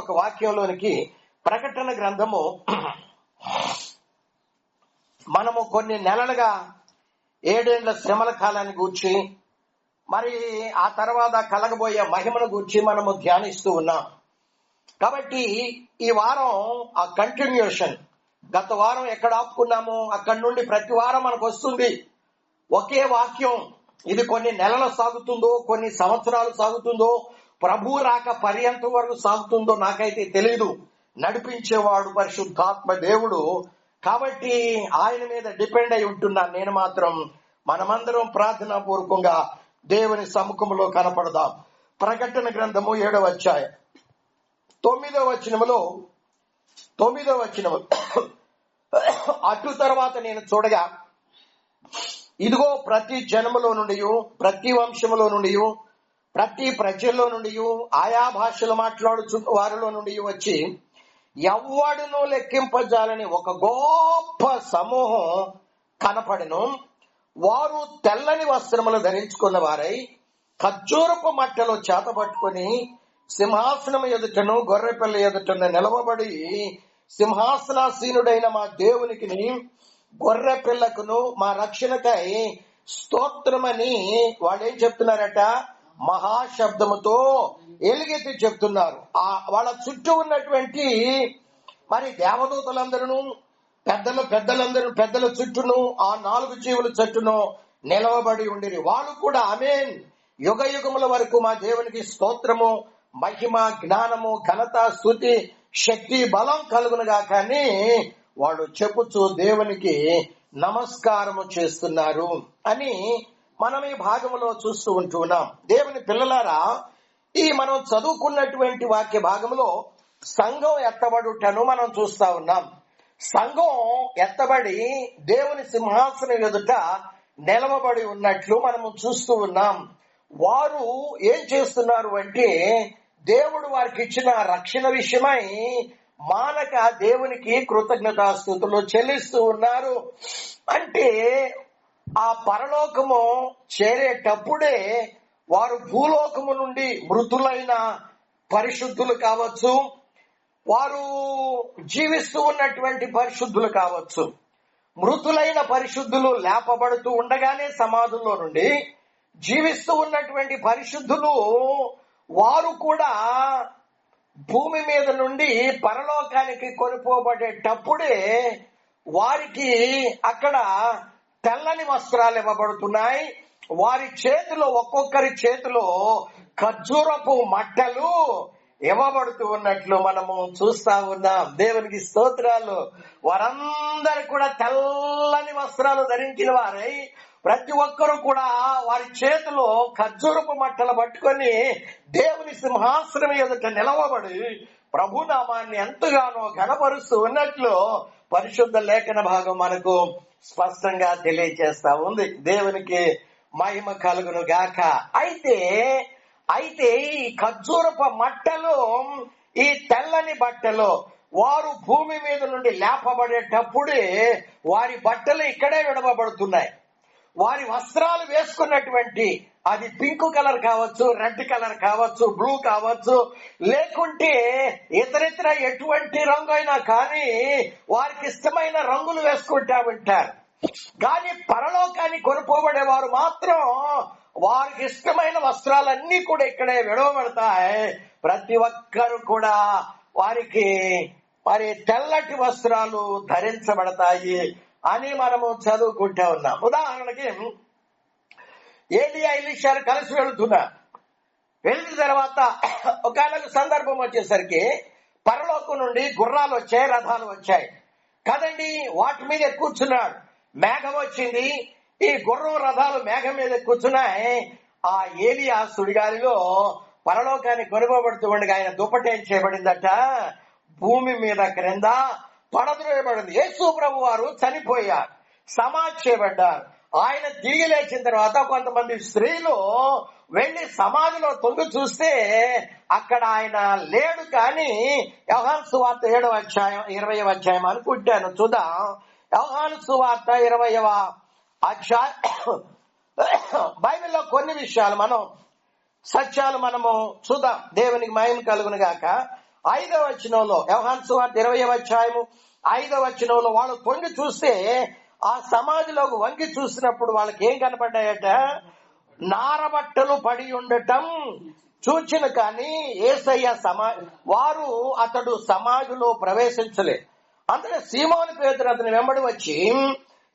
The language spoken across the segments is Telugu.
ఒక వాక్యంలోనికి. ప్రకటన గ్రంథము మనము కొన్ని నెలలుగా 7 ఏళ్ల శ్రమల కాలాన్ని గూర్చి, మరి ఆ తర్వాత కలగబోయే మహిమను గూర్చి మనము ధ్యానిస్తూ ఉన్నాం. కాబట్టి ఈ వారం ఆ కంటిన్యూషన్, గత వారం ఎక్కడ ఆపుకున్నామో అక్కడి నుండి ప్రతి వారం మనకు వస్తుంది ఒకే వాక్యం. ఇది కొన్ని నెలలు సాగుతుందో, కొన్ని సంవత్సరాలు సాగుతుందో, ప్రభు రాక పర్యంతం వరకు సాగుతుందో నాకైతే తెలీదు. నడిపించేవాడు పరిశుద్ధాత్మ దేవుడు. కాబట్టి ఆయన మీద డిపెండ్ అయి ఉంటున్నాను నేను మాత్రం. మనమందరం ప్రార్థనా పూర్వకంగా దేవుని సముఖంలో కనపడదాం. ప్రకటన గ్రంథము 7వ అధ్యాయం 9వ వచనములో, అటు తర్వాత నేను చూడగా, ఇదిగో ప్రతి జనములో నుండి, ప్రతి వంశములో నుండి, ప్రతి ప్రజల్లో నుండి, ఆయా భాషలు మాట్లాడుచున్న వారిలో నుండి వచ్చి ఎవ్వడును లెక్కింపజాలని ఒక గొప్ప సమూహం కనపడెను. వారు తెల్లని వస్త్రములు ధరించుకున్న వారై ఖర్జూరపు మట్టలో చేత పట్టుకుని సింహాసనం ఎదుటను గొర్రెపిల్ల ఎదుటను నిలవబడి, సింహాసనాసీనుడైన మా దేవునికి, గొర్రె పిల్లకును మా రక్షణకై స్తోత్రమని వాళ్ళు ఏం చెప్తున్నారట? మహాశబ్దముతో ఎలుగెత్తి చెప్తున్నారు. వాళ్ళ చుట్టూ ఉన్నటువంటి మరి దేవదూతలందరూ, పెద్దల చుట్టూను, ఆ 4 జీవుల చుట్టూను నిలవబడి ఉండిరి. వాళ్ళు కూడా ఆమేన్, యుగ యుగముల వరకు మా దేవునికి స్తోత్రము, మహిమ, జ్ఞానము, ఘనత, స్తుతి, శక్తి, బలం కలుగునుగా కానీ వాళ్ళు చెప్పుచు దేవునికి నమస్కారము చేస్తున్నారు అని మనం ఈ భాగంలో చూస్తూ ఉంటున్నాం. దేవుని పిల్లలారా, ఈ మనం చదువుకున్నటువంటి వాక్య భాగంలో సంఘం ఎత్తబడుటను మనం చూస్తా ఉన్నాం. సంఘం ఎత్తబడి దేవుని సింహాసనం ఎదుట నిలవబడి ఉన్నట్లు మనము చూస్తూ ఉన్నాం. వారు ఏం చేస్తున్నారు అంటే, దేవుడు వారికి ఇచ్చిన రక్షణ విషయమై మానక దేవునికి కృతజ్ఞతాస్తుతులు చెల్లిస్తూ ఉన్నారు. అంటే ఆ పరలోకము చేరేటప్పుడే వారు భూలోకము నుండి మృతులైన పరిశుద్ధులు కావచ్చు, వారు జీవిస్తూ ఉన్నటువంటి పరిశుద్ధులు కావచ్చు, మృతులైన పరిశుద్ధులు లేపబడుతూ ఉండగానే సమాధుల్లో నుండి జీవిస్తూ ఉన్నటువంటి పరిశుద్ధులు వారు కూడా భూమి మీద నుండి పరలోకానికి కొనిపోబడేటప్పుడే వారికి అక్కడ తెల్లని వస్త్రాలు ఇవ్వబడుతున్నాయి. వారి చేతిలో, ఒక్కొక్కరి చేతిలో ఖర్జూరపు మట్టలు ఇవ్వబడుతూ ఉన్నట్లు మనము చూస్తా ఉన్నాం. దేవునికి స్తోత్రాలు. వారందరూ కూడా తెల్లని వస్త్రాలు ధరించిన వారై ప్రతి ఒక్కరూ కూడా వారి చేతిలో ఖర్జూరపు మట్టలు పట్టుకొని దేవుని సింహాసనం ఎదుట నిలవబడి ప్రభునామాన్ని ఎంతగానో ఘనపరుస్తూ ఉన్నట్లు పరిశుద్ధ లేఖన భాగం మనకు స్పష్టంగా తెలియజేస్తా ఉంది. దేవునికి మహిమ కలుగును గాక. అయితే ఈ ఖర్జూరపు మట్టలు, ఈ తెల్లని బట్టలు వారు భూమి మీద నుండి లేపబడేటప్పుడే వారి బట్టలు ఇక్కడే విడవబడుతున్నాయి. వారి వస్త్రాలు వేసుకున్నటువంటి, అది పింక్ కలర్ కావచ్చు, రెడ్ కలర్ కావచ్చు, బ్లూ కావచ్చు, లేకుంటే ఇతరితర ఎటువంటి రంగు అయినా కానీ వారికి ఇష్టమైన రంగులు వేసుకుంటా ఉంటారు. కానీ పరలోకాన్ని కొనుపోబడే వారు మాత్రం వారికి ఇష్టమైన వస్త్రాలన్నీ కూడా ఇక్కడే విడవబడతాయి. ప్రతి ఒక్కరు కూడా వారికి మరి తెల్లటి వస్త్రాలు ధరించబడతాయి అని మనము చదువుకుంటా ఉన్నాం. ఉదాహరణకి ఏలియా, ఎలీషాలు కలిసి వెళుతున్నారు. వెళ్ళిన తర్వాత ఒకనొక సందర్భం వచ్చేసరికి పరలోకం నుండి గుర్రాలు వచ్చాయి, రథాలు వచ్చాయి కదండి. వాటి మీద కూర్చున్నాడు. మేఘం వచ్చింది. ఈ గుర్రం, రథాలు మేఘం మీద కూర్చున్నాయి. ఆ ఏలియా సుడిగాలిలో పరలోకాన్ని కొనుగోబడుతూ ఉండగా ఆయన దుప్పటేం చేయబడిందట? భూమి మీద క్రింద పడద్రోయబడింది. యేసు ప్రభు వారు చనిపోయారు, సమాధి చేయబడ్డారు. ఆయన తిరిగి లేచిన తర్వాత కొంతమంది స్త్రీలు వెళ్లి సమాధిలో తొంగి చూస్తే అక్కడ ఆయన లేడు. కానీ యోహాను సువార్త 7వ అధ్యాయం 20వ అధ్యాయం అనుకుంటాను, చూద్దాం. యోహాను సువార్త 20వ అధ్యాయం. బైబిల్లో కొన్ని విషయాలు, సత్యాలు మనము చూద్దాం. దేవునికి మహిమ కలుగును గాక. 5వ వచనంలో, యోహాను సువార్త 20వ అధ్యాయము 5వ వచనంలో వాళ్ళు తొంగి చూస్తే ఆ సమాధిలోకి వంగి చూసినప్పుడు వాళ్ళకి ఏం కనపడ్డాయట? నారబట్టలు పడి ఉండటం చూచిన కానీ యేసయ్య వారు అతడు సమాధిలో ప్రవేశించలేదు. అందుకే సీమోను పేతురు అతని వెంబడి వచ్చి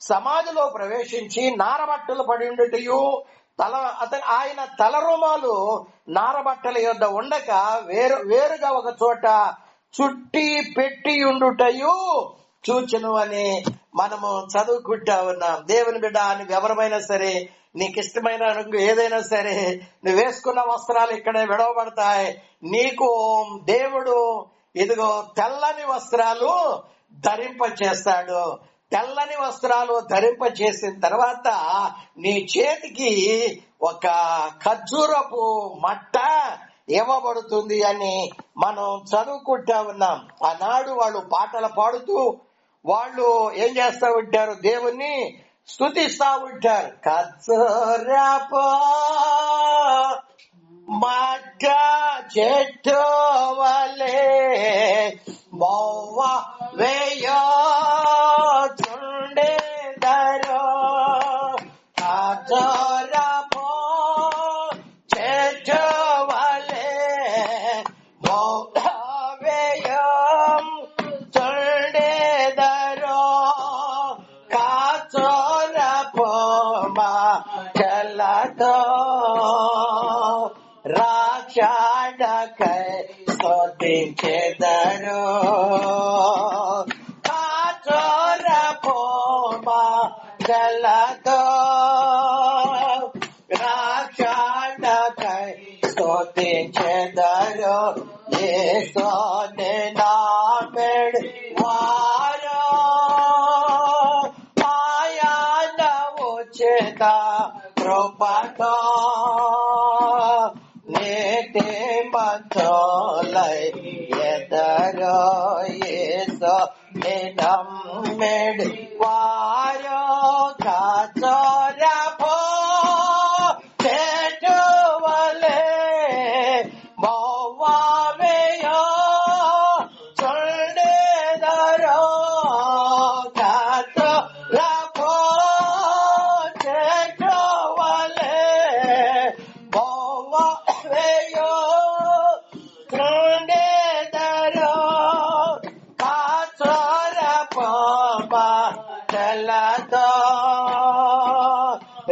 సమాధిలో ప్రవేశించి నారబట్టలు పడి ఉండటయు ఆయన తల రుమాలు నారబట్టల యొద్ద ఉండక వేరుగా ఒక చోట చుట్టి పెట్టి ఉండుటయు చూచెను అని మనము చదువుకుంటా ఉన్నాం. దేవుని బిడ్డ, నీకు ఎవరమైనా సరే, నీకు ఇష్టమైన రంగు ఏదైనా సరే, నువ్వు వేసుకున్న వస్త్రాలు ఇక్కడే విడవబడతాయి. నీకు దేవుడు ఇదిగో తెల్లని వస్త్రాలు ధరింప చేస్తాడు. తెల్లని వస్త్రాలు ధరింప చేసిన తర్వాత నీ చేతికి ఒక ఖర్జూరపు మట్ట ఇవ్వబడుతుంది అని మనం చదువుకుంటా ఉన్నాం. ఆనాడు వాళ్ళు పాటలు పాడుతూ వాళ్ళు ఏం చేస్తా ఉంటారు? దేవుణ్ణి స్తుతిస్తా ఉంటారు. ఖర్జూరపు మట్ట చెట్టు వలె మోవ వేయో చుండెదరో, ఖర్జూరపు చెట్టు వలె మోవ వేయో చుండెదరో, ఖర్జూరపు మట్టలతో రాక్షాడకై స్తుతించెదరు. ఖర్జూరపు మట్టలతో రాక్షాడకై స్తుతించెదరు. యేసుని నామమున వారు ఆయన ఉచిత కృపతో నేటి మంచోలై ఎదరో, యేసుని నమ్మిడి వారు ఖర్జూరపు చెట్టు వలె మోవ వేయో చుండెదరో, ఖర్జూరపు చెట్టు వలె మోవ వేయో చుండెదరో, ఖర్జూరపు మట్టలతో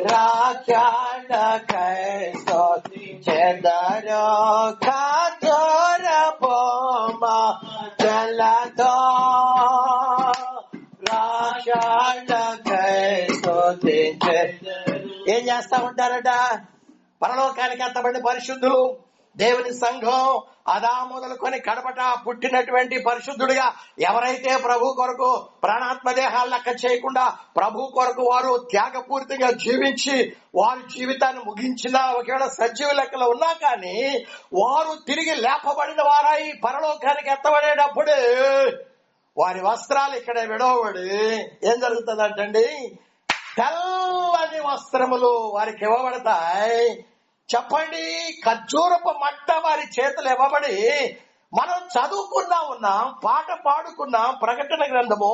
రాక్షాడకై స్తుతించెదరు. ఖర్జూరపు మట్టలతో రాక్షాడకై స్తుతించెదరు. ఏం చేస్తా ఉంటారట? పరలోకానికి ఎత్తబడిన పరిశుద్ధులు, దేవుని సంఘం అదా మొదలుకొని కడపట పుట్టినటువంటి పరిశుద్ధుడిగా ఎవరైతే ప్రభు కొరకు ప్రాణాత్మ దేహాలు లెక్క చేయకుండా ప్రభు కొరకు వారు త్యాగపూర్తిగా జీవించి వారి జీవితాన్ని ముగించినా, ఒకవేళ సజీవ లెక్కలో ఉన్నా కానీ వారు తిరిగి లేపబడిన వారై పరలోకానికి ఎత్తబడేటప్పుడే వారి వస్త్రాలు ఇక్కడ విడవబడి ఏం జరుగుతుందంటండి? తెల్లని వస్త్రములు వారికి ఇవ్వబడతాయి. చెప్పండి, ఖర్జూరపు మట్ట వారి చేతులు ఇవ్వబడి, మనం చదువుకున్నా ఉన్నాం, పాట పాడుకున్నాం. ప్రకటన గ్రంథము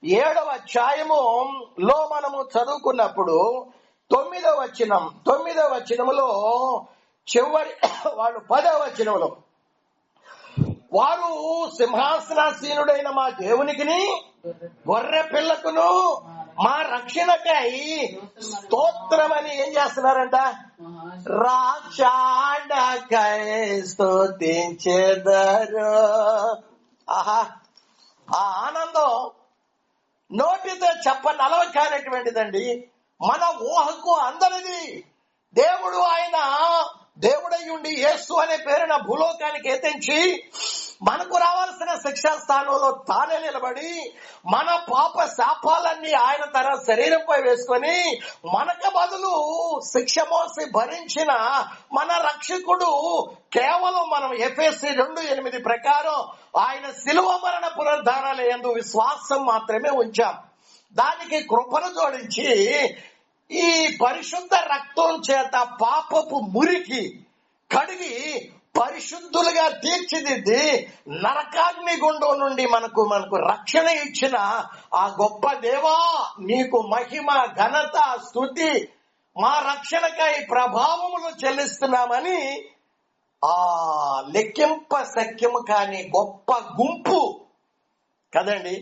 7వ అధ్యాయములో మనము చదువుకున్నప్పుడు 9వ వచనములో చివరి వాళ్ళు 10వ వచనములో వారు సింహాసనాసీనుడైన మా దేవునికిని గొర్రె పిల్లకును మా రక్షణకై స్తోత్రమని ఏం చేస్తున్నారంట? రాక్షాడకై స్తుతించెదరు. ఆహా, ఆ ఆనందం నోటితో చెప్పనలవి కానటువంటిదండి. మన ఊహకు అందరిది. దేవుడు ఆయన దేవుడయ్యుండి యేసు అనే పేరున భూలోకానికి ఎత్తించి మనకు రావాల్సిన శిక్షా స్థానంలో తానే నిలబడి మన పాప శాపాలన్నీ ఆయన తన శరీరంపై వేసుకొని మనకు బదులు శిక్ష మోసి భరించిన మన రక్షకుడు కేవలం మనం ఎఫెసీ 2:8 ప్రకారం ఆయన శిలువ మరణ పునరుద్ధానాల యందు విశ్వాసం మాత్రమే ఉంచాం. దానికి కృపను జోడించి ఈ పరిశుద్ధ రక్తం చేత పాపపు మురికి కడిగి పరిశుద్ధులుగా తీర్చిదిద్ది నరకాగ్ని గుండం నుండి మనకు రక్షణ ఇచ్చిన ఆ గొప్ప దేవా, నీకు మహిమ, ఘనత, స్తుతి, మా రక్షణకై ప్రభావములు చెల్లిస్తున్నామని ఆ లెక్కింప సఖ్యము కాని గొప్ప గుంపు కదండి.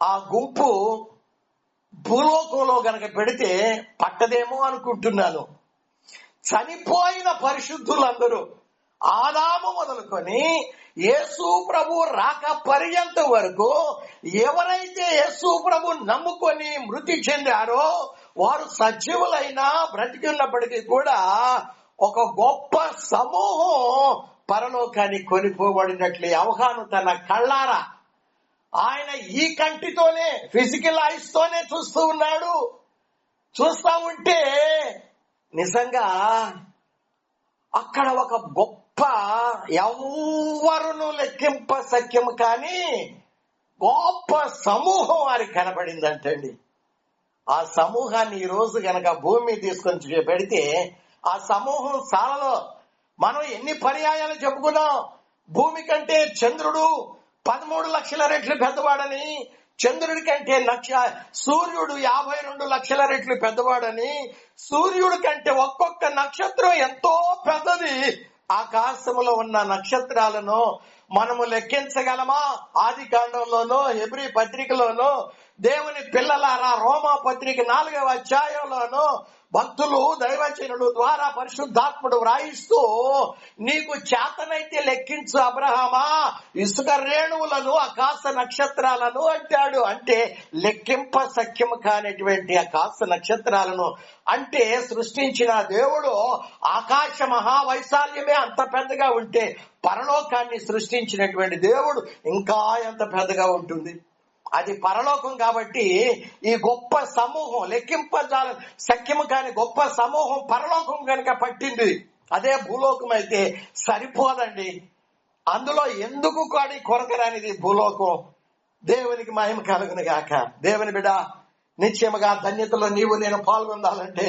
ఆ గుంపు భూలోకంలో గనక పెడితే పట్టదేమో అనుకుంటున్నాను. చనిపోయిన పరిశుద్ధులందరూ ఆదాము మొదలుకొని యేసు ప్రభు రాక పర్యంతం వరకు ఎవరైతే యేసు ప్రభు నమ్ముకొని మృతి చెందారో వారు సజీవులైనా బ్రతికి ఉన్నప్పటికీ కూడా ఒక గొప్ప సమూహం పరలోకానికి కొనిపోబడినట్లు యోహాను తన కళ్ళారా ఆయన ఈ కంటితోనే, ఫిజికల్ ఐస్ తోనే చూస్తూ ఉన్నాడు. చూస్తా ఉంటే నిజంగా అక్కడ ఒక గొప్ప ఎవ్వరును లెక్కింప సఖ్యము కానీ గొప్ప సమూహం వారికి కనబడిందంటండి. ఆ సమూహాన్ని ఈ రోజు గనక భూమి తీసుకొని పెడితే ఆ సమూహం సాలలో మనం ఎన్ని పర్యాయాలు చెప్పుకున్నాం. భూమి కంటే చంద్రుడు 13 లక్షల రెట్లు పెద్దవాడని, చంద్రుడి కంటే సూర్యుడు 52 లక్షల రెట్లు పెద్దవాడని, సూర్యుడి కంటే ఒక్కొక్క నక్షత్రం ఎంతో పెద్దది. ఆకాశంలో ఉన్న నక్షత్రాలను మనము లెక్కించగలమా? ఆది కాండంలోనో హెబ్రీ పత్రికలోనో దేవుని పిల్లలారా రోమా పత్రిక 4వ అధ్యాయంలోనో భక్తులు దైవజనుడు ద్వారా పరిశుద్ధాత్ముడు వ్రాయిస్తూ నీకు చేతనైతే లెక్కించు అబ్రహామా ఇసుక రేణువులను ఆకాశ నక్షత్రాలను అంటాడు. అంటే లెక్కింప సఖ్యము కానిటువంటి ఆకాశ నక్షత్రాలను అంటే సృష్టించిన దేవుడు ఆకాశ మహావైశాల్యమే అంత పెద్దగా ఉంటే పరలోకాన్ని సృష్టించినటువంటి దేవుడు ఇంకా ఎంత పెద్దగా ఉంటుంది. అది పరలోకం కాబట్టి ఈ గొప్ప సమూహం లెక్కింపజాల సఖ్యము కాని గొప్ప సమూహం పరలోకం కనుక పట్టింది. అదే భూలోకం అయితే సరిపోదండి. అందులో ఎందుకు కాడి కొరకరానిది భూలోకం. దేవునికి మహిమ కలుగును గాక. దేవుని బిడ్డ, నిశ్చయముగా ధన్యతలో నీవు నేను పాల్గొందాలంటే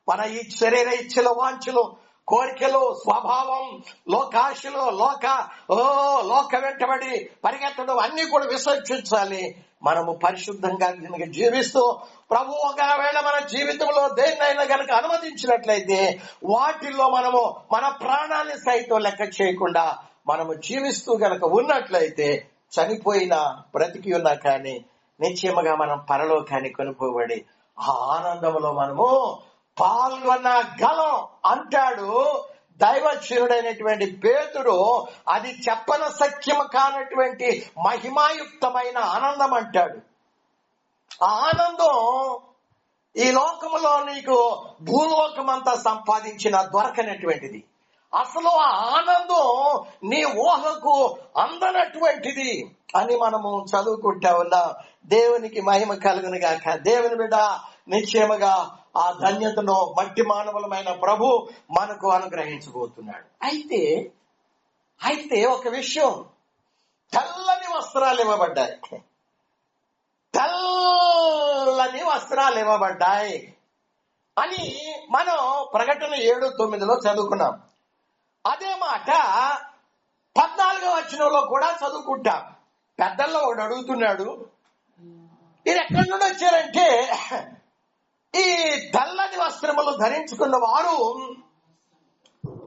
మన ఈ శరీర ఇచ్చలు, వాంఛలు, కోరికలు, స్వభావం, లోకాశలు, లోక వెంటబడి పరిగెత్తడం అన్ని కూడా విసర్జించాలి. మనము పరిశుద్ధంగా కనుక జీవిస్తూ ప్రభు ఒకవేళ మన జీవితంలో దేన్నైనా కనుక అనుమతించినట్లయితే వాటిల్లో మనము మన ప్రాణాన్ని సైతం లెక్క చేయకుండా మనము జీవిస్తూ గనక ఉన్నట్లయితే చనిపోయినా బ్రతికి ఉన్నా కానీ నిశ్చయముగా మనం పరలోకానికి కొనుక్కోబడి ఆ ఆనందంలో మనము పాల్గొనగలం అంటాడు దైవజనుడైనటువంటి పేతురు. అది చెప్పన సఖ్యము కానటువంటి మహిమాయుక్తమైన ఆనందం అంటాడు. ఆ ఆనందం ఈ లోకములో నీకు భూలోకమంతా సంపాదించిన దొరకనటువంటిది. అసలు ఆ ఆనందం నీ ఊహకు అందనటువంటిది అని మనము చదువుకుంటా ఉన్నాం. దేవునికి మహిమ కలుగును గాక. దేవుని బిడ్డ, నిశ్చయముగా ఆ ధన్యతను మట్టి మానవులమైన ప్రభు మనకు అనుగ్రహించబోతున్నాడు. అయితే ఒక విషయం, తెల్లని వస్త్రాలు ఇవ్వబడ్డాయి. తెల్లని వస్త్రాలు ఇవ్వబడ్డాయి అని మనం ప్రకటన 7:9 చదువుకున్నాం. అదే మాట 14వ వచనంలో కూడా చదువుకుంటాం. పెద్దల్లో ఒకడు అడుగుతున్నాడు, ఇది ఎక్కడి నుండి వచ్చారంటే ఈ తెల్లని వస్త్రములు ధరించుకున్న వారు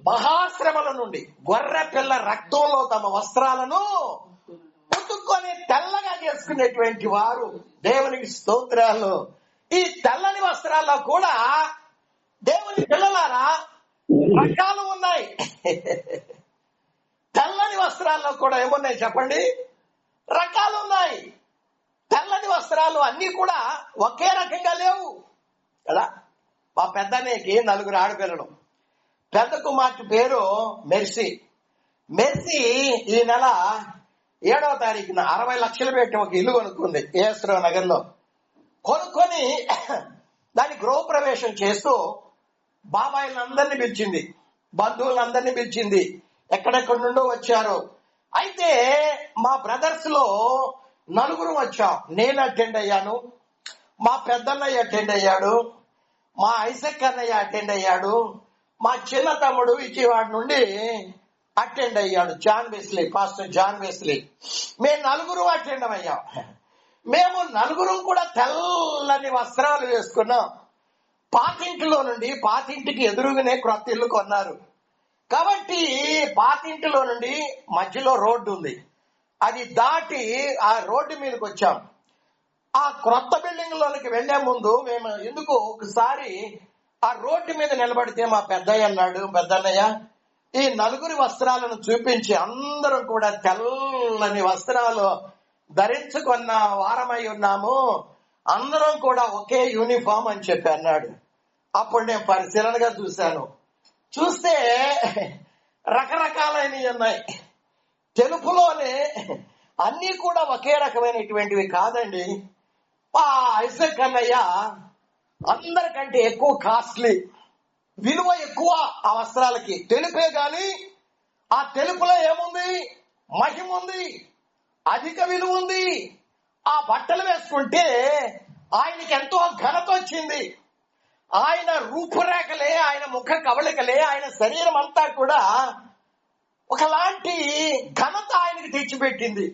మహాశ్రమల నుండి గొర్రె పిల్ల రక్తంలో తమ వస్త్రాలను ఉతుక్కొని తెల్లగా చేసుకునేటువంటి వారు. దేవునికి స్తోత్రాలు. ఈ తెల్లని వస్త్రాల్లో కూడా దేవుని పిల్లలారా రకాలు ఉన్నాయి. తెల్లని వస్త్రాల్లో కూడా ఏమున్నాయి చెప్పండి? రకాలు ఉన్నాయి. తెల్లని వస్త్రాలు అన్ని కూడా ఒకే రకంగా లేవు కదా. మా పెద్దన్నయ్యకి 4 ఆడపిల్లలు. పెద్ద కుమార్తె పేరు మెర్సీ. ఈ నెల 7వ తారీఖున 60 లక్షలు పెట్టి ఒక ఇల్లు కొనుక్కుంది ఏఎస్రావు నగర్ లో. కొనుక్కొని దాని గృహప్రవేశం చేస్తూ బాబాయిలందరినీ పిలిచింది, బంధువులందరినీ పిలిచింది, ఎక్కడెక్కడి నుండో వచ్చారు. అయితే మా బ్రదర్స్ లో 4 వచ్చాం. నేను అటెండ్ అయ్యాను, మా పెద్దన్నయ్య అటెండ్ అయ్యాడు, మా ఐసక్ అన్నయ్య అటెండ్ అయ్యాడు, మా చిన్న తమ్ముడు విజయవాడ నుండి అటెండ్ అయ్యాడు. John Wesley, pastor John Wesley. మేము 4 అటెండ్ అయ్యాం. మేము 4 కూడా తెల్లని వస్త్రాలు వేసుకున్నాం. పాతింటిలో నుండి, పాతింటికి ఎదురుగానే క్రొత్త ఇల్లు కొన్నారు కాబట్టి పాతింటిలో నుండి మధ్యలో రోడ్డు ఉంది, అది దాటి ఆ రోడ్డు మీదకి వచ్చాం. ఆ క్రొత్త బిల్డింగ్ లోనికి వెళ్లే ముందు మేము ఎందుకు ఒకసారి ఆ రోడ్డు మీద నిలబడితే మా పెద్దయ్య అన్నాడు, పెద్దన్నయ్య ఈ 4 వస్త్రాలను చూపించి, అందరం కూడా తెల్లని వస్త్రాలు ధరించుకున్న వారమై ఉన్నాము, అందరం కూడా ఒకే యూనిఫామ్ అని చెప్పి అన్నాడు. అప్పుడు నేను పరిశీలనగా చూశాను. చూస్తే రకరకాలైనవి ఉన్నాయి. తెలుపులోనే అన్ని కూడా ఒకే రకమైనటువంటివి కాదండి. ఆ ఐజక్ అన్నయ్య అందరికంటే ఎక్కువ కాస్ట్లీ, విలువ ఎక్కువ ఆ వస్త్రాలకి. తెలుపే గాని ఆ తెలుపులో ఏముంది? మహిమ ఉంది, అధిక విలువ ఉంది. ఆ బట్టలు వేసుకుంటే ఆయనకి ఎంతో ఘనత వచ్చింది. ఆయన రూపురేఖలే, ఆయన ముఖ కవళికలే, ఆయన శరీరం అంతా కూడా ఒకలాంటి ఘనత ఆయనకి తెచ్చిపెట్టింది.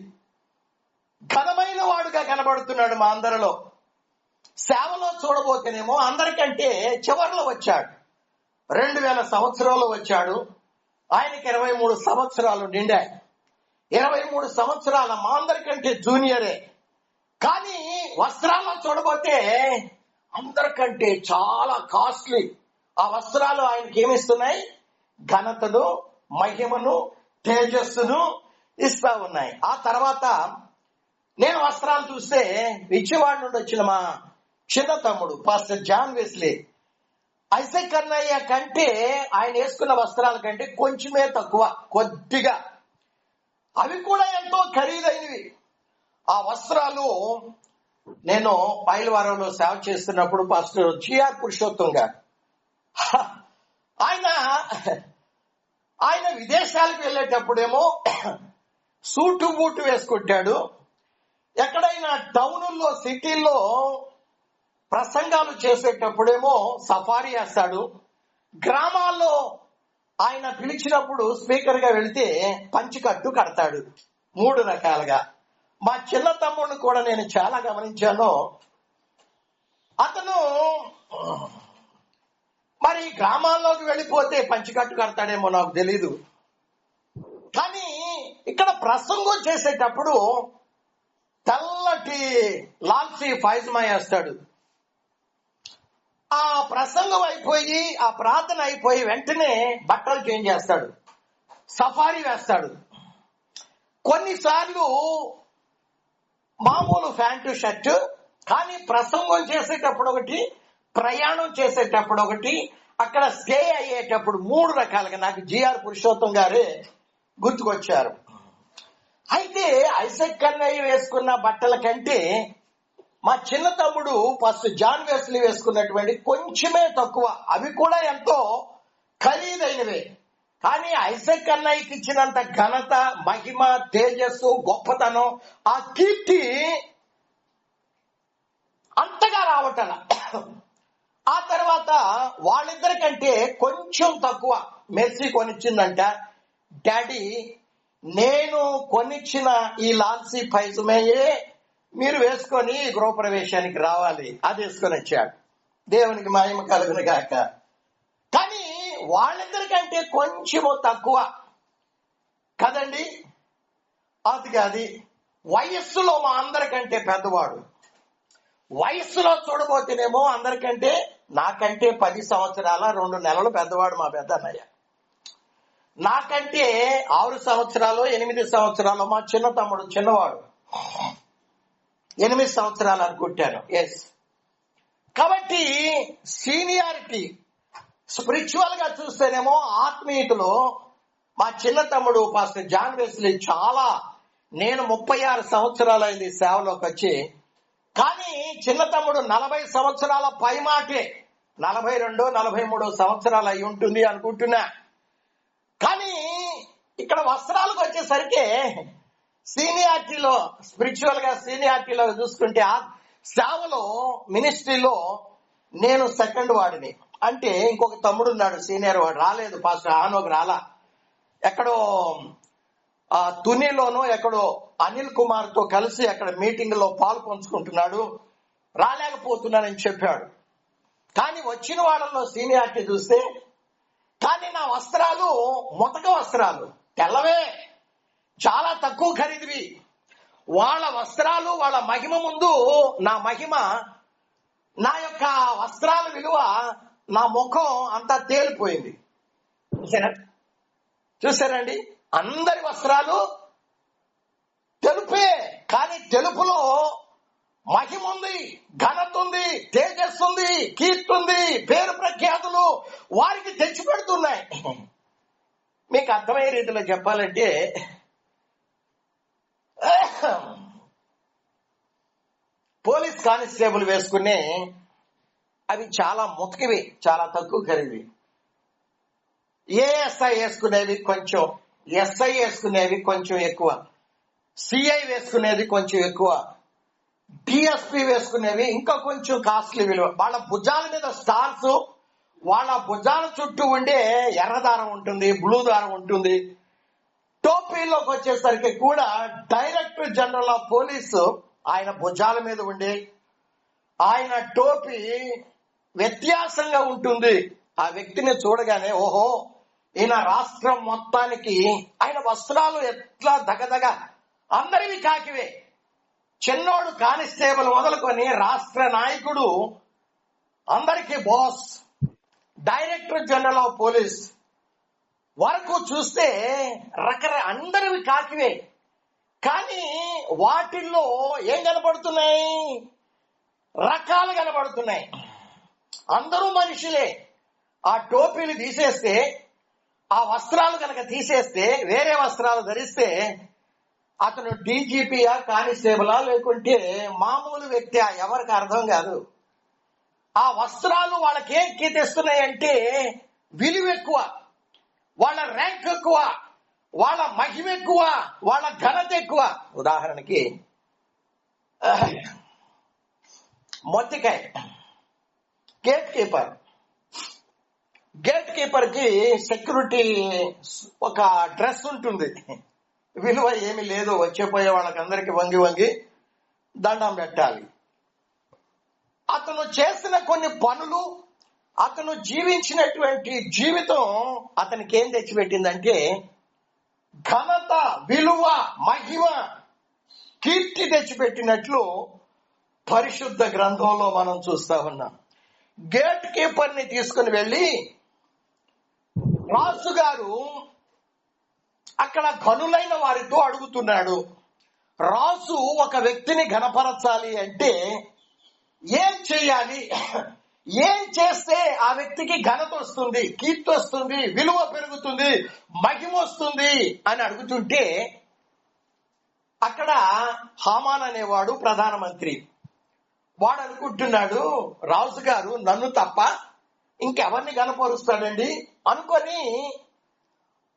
ఘనమైన వాడుగా కనబడుతున్నాడు మా అందరిలో. సేవలో చూడబోతేనేమో అందరికంటే చివరిలో వచ్చాడు. 2000 సంవత్సరంలో వచ్చాడు. ఆయనకి 23 సంవత్సరాలు నిండాయి. 23 సంవత్సరాల మా అందరికంటే జూనియరే. కానీ వస్త్రాల్లో చూడబోతే అందరికంటే చాలా కాస్ట్లీ. ఆ వస్త్రాలు ఆయనకి ఏమిస్తున్నాయి? ఘనతను, మహిమను, తేజస్సును ఇస్తా ఉన్నాయి. ఆ తర్వాత నేను వస్త్రాలు చూస్తే విజయవాడ నుండి వచ్చిన మా చిన్న తమ్ముడు పాస్టర్ జాన్ వెస్లీ, ఐజక్ అన్నయ్య కంటే ఆయన వేసుకున్న వస్త్రాల కంటే కొంచెమే తక్కువ, కొద్దిగా. అవి కూడా ఎంతో ఖరీదైనవి. ఆ వస్త్రాలు నేను పైలవారంలో సేవ చేస్తున్నప్పుడు పాస్టర్ జిఆర్ పురుషోత్తం గారు ఆయన విదేశాలకు వెళ్ళేటప్పుడేమో సూటు బూటు వేసుకుంటాడు. ఎక్కడైనా టౌనుల్లో, సిటీల్లో ప్రసంగాలు చేసేటప్పుడేమో సఫారీ వేస్తాడు. గ్రామాల్లో ఆయన పిలిచినప్పుడు స్పీకర్ గా వెళితే పంచికట్టు కడతాడు. 3 రకాలుగా. మా చిన్న తమ్ముడిని కూడా నేను చాలా గమనించాను. అతను మరి గ్రామాల్లోకి వెళ్ళిపోతే పంచికట్టు కడతాడేమో నాకు తెలీదు. కానీ ఇక్కడ ప్రసంగం చేసేటప్పుడు తెల్లటి లాల్సీ ఫైజ్మా వేస్తాడు. ఆ ప్రసంగం అయిపోయి, ఆ ప్రార్థన అయిపోయి వెంటనే బట్టలు చేంజ్ చేస్తాడు, సఫారీ వేస్తాడు. కొన్నిసార్లు మామూలు ప్యాంటు షర్టు. కానీ ప్రసంగం చేసేటప్పుడు ఒకటి, ప్రయాణం చేసేటప్పుడు ఒకటి, అక్కడ స్టే అయ్యేటప్పుడు 3 రకాలుగా. నాకు జిఆర్ పురుషోత్తం గారే గుర్తుకొచ్చారు. అయితే ఐజక్ అన్నయ్య వేసుకున్న బట్టల కంటే మా చిన్న తమ్ముడు ఫస్ట్ జాన్ వెస్లీ వేసుకున్నటువంటి కొంచెమే తక్కువ. అవి కూడా ఎంతో ఖరీదైనవే. కానీ ఐజక్ అన్నయ్యకి ఇచ్చినంత ఘనత, మహిమ, తేజస్సు, గొప్పతనం, ఆ కీర్తి అంతగా రావటల. ఆ తర్వాత వాళ్ళిద్దరికంటే కొంచెం తక్కువ మెర్సీ కొనిచ్చిందంట. డాడీ, నేను కొనిచ్చిన ఈ లాల్సీ పైజమేయే మీరు వేసుకొని గృహప్రవేశానికి రావాలి. అది వేసుకొని వచ్చాడు. దేవునికి మహిమ కలుగును గాక. కానీ వాళ్ళిద్దరికంటే కొంచెము తక్కువ కదండి. అది వయస్సులో మా అందరికంటే పెద్దవాడు. వయస్సులో చూడబోతేనేమో అందరికంటే, నాకంటే 10 సంవత్సరాల 2 నెలలు పెద్దవాడు మా పెద్దన్నయ్య. నాకంటే 6 సంవత్సరాలు 8 సంవత్సరాలు మా చిన్న తమ్ముడు, చిన్నవాడు 8 సంవత్సరాలు అనుకుంటాను. ఎస్. కాబట్టి సీనియారిటీ స్పిరిచువల్ గా చూస్తేనేమో ఆత్మీయతలో మా చిన్న తమ్ముడు పాస్టర్ జాన్ వెస్లీ చాలా, నేను 36 సంవత్సరాలు అయింది సేవలోకి వచ్చి. కానీ చిన్న తమ్ముడు 40 సంవత్సరాల పైమాటే, 42, 43 సంవత్సరాలు అయి ఉంటుంది అనుకుంటున్నా. కానీ ఇక్కడ వస్త్రాలకు వచ్చేసరికి సీనియారిటీలో, స్పిరిచువల్ గా సీనియారిటీలో చూసుకుంటే సేవలో, మినిస్ట్రీలో నేను సెకండ్ వాడిని. అంటే ఇంకొక తమ్ముడు ఉన్నాడు సీనియర్ వాడు, రాలేదు పాస్టర్ ఆనోకి రాలా. ఎక్కడో తునిలోనో ఎక్కడో అనిల్ కుమార్ తో కలిసి అక్కడ మీటింగ్ లో పాలు పంచుకుంటున్నాడు, రాలేకపోతున్నానని చెప్పాడు. కానీ వచ్చిన వాళ్ళలో సీనియారిటీ చూస్తే, కానీ నా వస్త్రాలు ముతక వస్త్రాలు, తెల్లవే, చాలా తక్కువ ఖరీదువి. వాళ్ళ వస్త్రాలు వాళ్ళ మహిమ ముందు నా మహిమ, నా యొక్క వస్త్రాల విలువ, నా ముఖం అంతా తేలిపోయింది. చూసారండి, అందరి వస్త్రాలు తెలుపే, కానీ తెలుపులో మహిమ ఉంది, ఘనత ఉంది, తేజస్సు ఉంది, కీర్తి ఉంది, పేరు ప్రఖ్యాతులు వారికి తెచ్చిపెడుతున్నాయి. మీకు అర్థమయ్యే రీతిలో చెప్పాలంటే, పోలీస్ కానిస్టేబుల్ వేసుకునే అవి చాలా ముతకివి, చాలా తక్కువ ఖరీదు. ఏఎస్ఐ వేసుకునేవి కొంచెం, ఎస్ఐ వేసుకునేవి కొంచెం ఎక్కువ, సిఐ వేసుకునేది కొంచెం ఎక్కువ, డిఎస్పి వేసుకునేవి ఇంకా కొంచెం కాస్ట్లీ విలువ. వాళ్ళ భుజాల మీద స్టార్స్, వాళ్ళ భుజాల చుట్టూ ఉండే ఎర్ర దారం ఉంటుంది, బ్లూ దారం ఉంటుంది. టోపీలోకి వచ్చేసరికి కూడా డైరెక్టర్ జనరల్ ఆఫ్ పోలీసు ఆయన భుజాల మీద ఉండే ఆయన టోపీ వ్యత్యాసంగా ఉంటుంది. ఆ వ్యక్తిని చూడగానే ఓహో, ఈయన రాష్ట్రం మొత్తానికి ఆయన వస్త్రాలు ఎట్లా దగదగ, అందరివి కాకివే. చిన్నోడు కానిస్టేబుల్ మొదలుకొని రాష్ట్ర నాయకుడు, అందరికీ boss, director general of police వరకు చూస్తే అందరివి కాకివే. కానీ వాటిల్లో ఏం కనబడుతున్నాయి? రకాలు కనబడుతున్నాయి. అందరూ మనుషులే. ఆ టోపీలు తీసేస్తే, ఆ వస్త్రాలు కనుక తీసేస్తే, వేరే వస్త్రాలు ధరిస్తే అతను డీజీపీయా, కానిస్టేబులా, లేకుంటే మామూలు వ్యక్తి, ఎవరికి అర్థం కాదు. ఆ వస్త్రాలు వాళ్ళకి ఏం తెస్తున్నాయంటే విలువ ఎక్కువ, వాళ్ళ ర్యాంక్ ఎక్కువ, వాళ్ళ మహిమ ఎక్కువ, వాళ్ళ ఘనత ఎక్కువ. ఉదాహరణకి మొత్తికాయ గేట్ కీపర్ కి సెక్యూరిటీ ఒక డ్రెస్ ఉంటుంది, విలువ ఏమి లేదు. వచ్చేపోయే వాళ్ళకందరికి వంగి వంగి దండం పెట్టాలి. అతను చేసిన కొన్ని పనులు, అతను జీవించినటువంటి జీవితం అతనికి ఏం తెచ్చిపెట్టిందంటే ఘనత, విలువ, మహిమ, కీర్తి తెచ్చిపెట్టినట్లు పరిశుద్ధ గ్రంథంలో మనం చూస్తా ఉన్నాం. గేట్ కీపర్ ని తీసుకుని వెళ్ళి రాజు గారు అక్కడ ఘనులైన వారితో అడుగుతున్నాడు. రాజు ఒక వ్యక్తిని ఘనపరచాలి అంటే ఏం చేయాలి, ఏం చేస్తే ఆ వ్యక్తికి ఘనత వస్తుంది, కీర్తి వస్తుంది, విలువ పెరుగుతుంది, మహిమ వస్తుంది అని అడుగుతుంటే అక్కడ హామాన్ అనేవాడు ప్రధానమంత్రి. వాడు అనుకుంటున్నాడు, రాజు గారు నన్ను తప్ప ఇంకెవరిని గనపరుస్తాడండి అనుకొని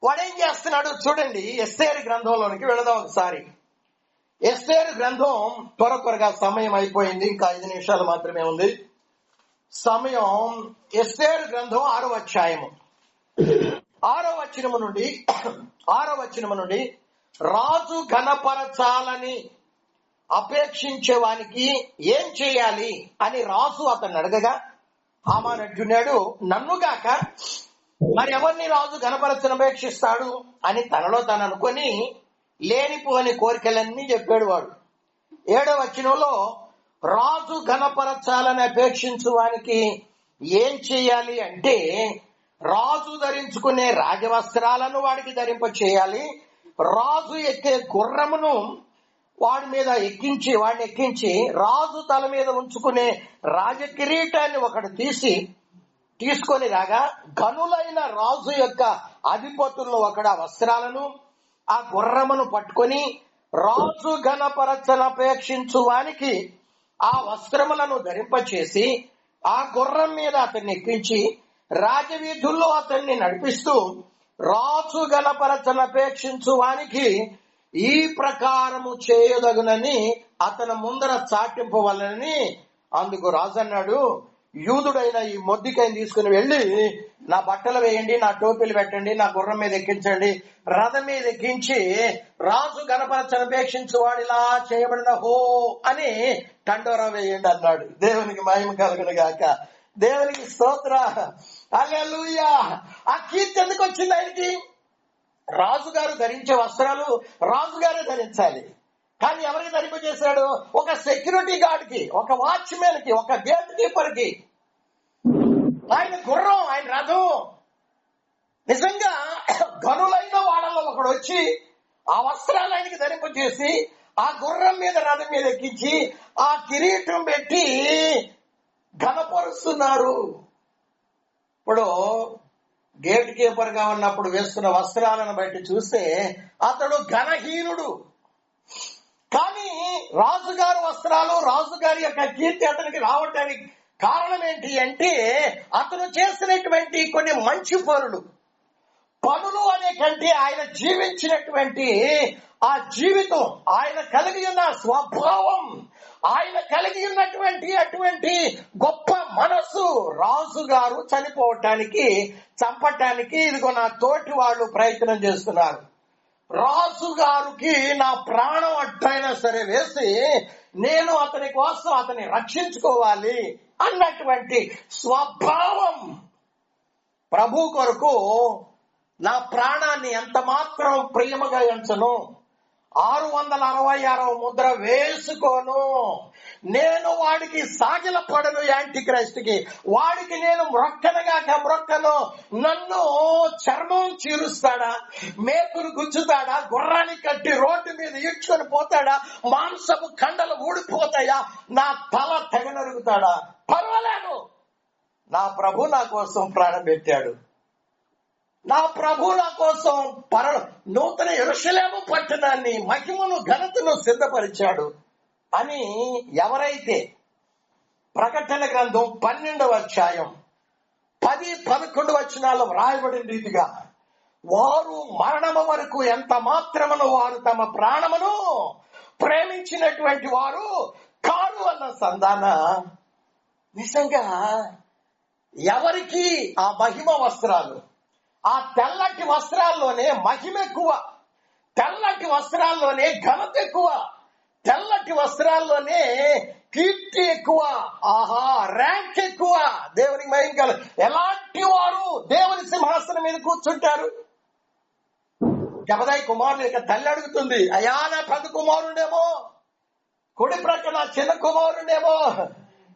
వాడేం చేస్తున్నాడు చూడండి. ఎస్తేరు గ్రంథంలోనికి వెళదాం ఒకసారి. ఎస్తేరు గ్రంథం త్వరగా సమయం అయిపోయింది, ఇంకా 5 నిమిషాలు మాత్రమే ఉంది సమయం. ఎస్తేరు గ్రంథం 6వ అధ్యాయము 6వ వచనము నుండి రాజు ఘనపరచాలని అపేక్షించే వానికి ఏం చేయాలి అని రాజు అతన్ని అడగగా హామాను అంటున్నాడు, నన్నుగాక మరి ఎవరిని రాజు ఘనపరచని అపేక్షిస్తాడు అని తనలో తను అనుకొని లేనిపోని కోరికలన్నీ చెప్పాడు వాడు. 7వ వచనంలో రాజు ఘనపరచాలని అపేక్షించు వానికి ఏం చేయాలి అంటే రాజు ధరించుకునే రాజవస్త్రాలను వాడికి ధరింప చేయాలి, రాజు ఎక్కే గుర్రమును వాడిని ఎక్కించి రాజు తల మీద ఉంచుకునే రాజకిరీటాన్ని ఒకడు తీసుకొని రాగా ఘనులైన రాజు యొక్క అధిపతుల్లో ఒకడు ఆ వస్త్రాలను ఆ గుర్రమును పట్టుకొని రాజు ఘనపరచనపేక్షించు వానికి ఆ వస్త్రములను ధరింపచేసి ఆ గుర్రం మీద అతన్ని ఎక్కించి రాజవీధుల్లో అతన్ని నడిపిస్తూ రాజు ఘనపరచనపేక్షించు వానికి ఈ ప్రకారము చేయదగునని అతని ముందర చాటింపవలనని అందుకు రాజు అన్నాడు, యూదుడైన ఈ మొర్దెకైని తీసుకుని వెళ్ళి, నా బట్టలు వేయండి, నా టోపీలు పెట్టండి, నా గుర్రం మీద ఎక్కించండి, రథం మీద ఎక్కించి రాజు గణపరచనపేక్షించు వాడు ఇలా చేయబడిన హో అని తండోరా వేయండి అన్నాడు. దేవునికి మహిమ కలుగును గాక. దేవునికి స్తోత్ర. హల్లెలూయా. ఆ కీర్తి ఎందుకు వచ్చింది ఆయనకి? రాజుగారు ధరించే వస్త్రాలు రాజుగారే ధరించాలి. కానీ ఎవరికి ధరింపజేశాడు? ఒక సెక్యూరిటీ గార్డ్ కి, ఒక వాచ్మెన్ కి, ఒక గేట్ కీపర్ కి. ఆయన గుర్రం, ఆయన రథం. నిజంగా గనులైన వాళ్ళలో ఒకడు వచ్చి ఆ వస్త్రాలు ఆయనకి ధరింపజేసి ఆ గుర్రం మీద రథం మీద ఎక్కించి ఆ కిరీటం పెట్టి ఘనపరుస్తున్నారు. ఇప్పుడు గేట్ కీపర్ గా ఉన్నప్పుడు వేసుకున్న వస్త్రాలను బట్టి చూస్తే అతడు ఘనహీనుడు. కానీ రాజుగారి వస్త్రాలు, రాజుగారి యొక్క కీర్తి అతనికి రావటానికి కారణం ఏంటి అంటే అతను చేసినటువంటి కొన్ని మంచి పనులు అనే కంటే ఆయన జీవించినటువంటి ఆ జీవితం, ఆయన కలిగి ఉన్న స్వభావం, ఆయన కలిగి ఉన్నటువంటి అటువంటి గొప్ప మనసు. రాజుగారు చంపటానికి ఇదిగో నా తోటి వాళ్ళు ప్రయత్నం చేస్తున్నారు. రాజుగారికి నా ప్రాణం అట్టయినా సరే వేసి నేను అతని కోసం అతన్ని రక్షించుకోవాలి అన్నటువంటి స్వభావం. ప్రభు కొరకు నా ప్రాణాన్ని ఎంత మాత్రం ప్రియముగా ఎంచను, 666వ ముద్ర వేసుకోను, నేను వాడికి సాగిల పడను, యాంటీ క్రైస్ట్ కి వాడికి నేను మ్రొక్కను. నన్ను చర్మం చీరుస్తాడా, మేకును గుచ్చుతాడా, గుర్రాన్ని కట్టి రోడ్డు మీద ఈడ్చుకొని పోతాడా, మాంసపు కండలు ఊడిపోతాయా, నా తల తెగనరుగుతాడా, పర్వాలేదు, నా ప్రభు నా కోసం ప్రాణం పెట్టాడు, నా ప్రభు నా కోసం నూతన యెరూషలేము పట్టణాన్ని, మహిమను, ఘనతను సిద్ధపరిచాడు అని ఎవరైతే ప్రకటన గ్రంథం 12వ అధ్యాయం 10-11 వచనాల్లో వ్రాయబడిన రీతిగా వారు మరణము వరకు ఎంత మాత్రమును వారు తమ ప్రాణమును ప్రేమించినటువంటి వారు కారు అన్న సంధాన నిజంగా ఎవరికి ఆ మహిమ వస్త్రాలు, ఆ తెల్లటి వస్త్రాల్లోనే మహిమ ఎక్కువ, తెల్లటి వస్త్రాల్లోనే ఘనత ఎక్కువ, తెల్లటి వస్త్రాల్లోనే కీర్తి ఎక్కువ, ఆహా ర్యాంక్ ఎక్కువ. దేవునికి మహిమ కలుగు. ఎలాంటి వారు దేవుని సింహాసనం మీద కూర్చుంటారు? జబదాయి కుమారుని యొక్క తల్లి అడుగుతుంది, అయ్యా నా పెద్ద కుమారుడేమో, కుడి ప్రక్కన చిన్న కుమారుడేమో,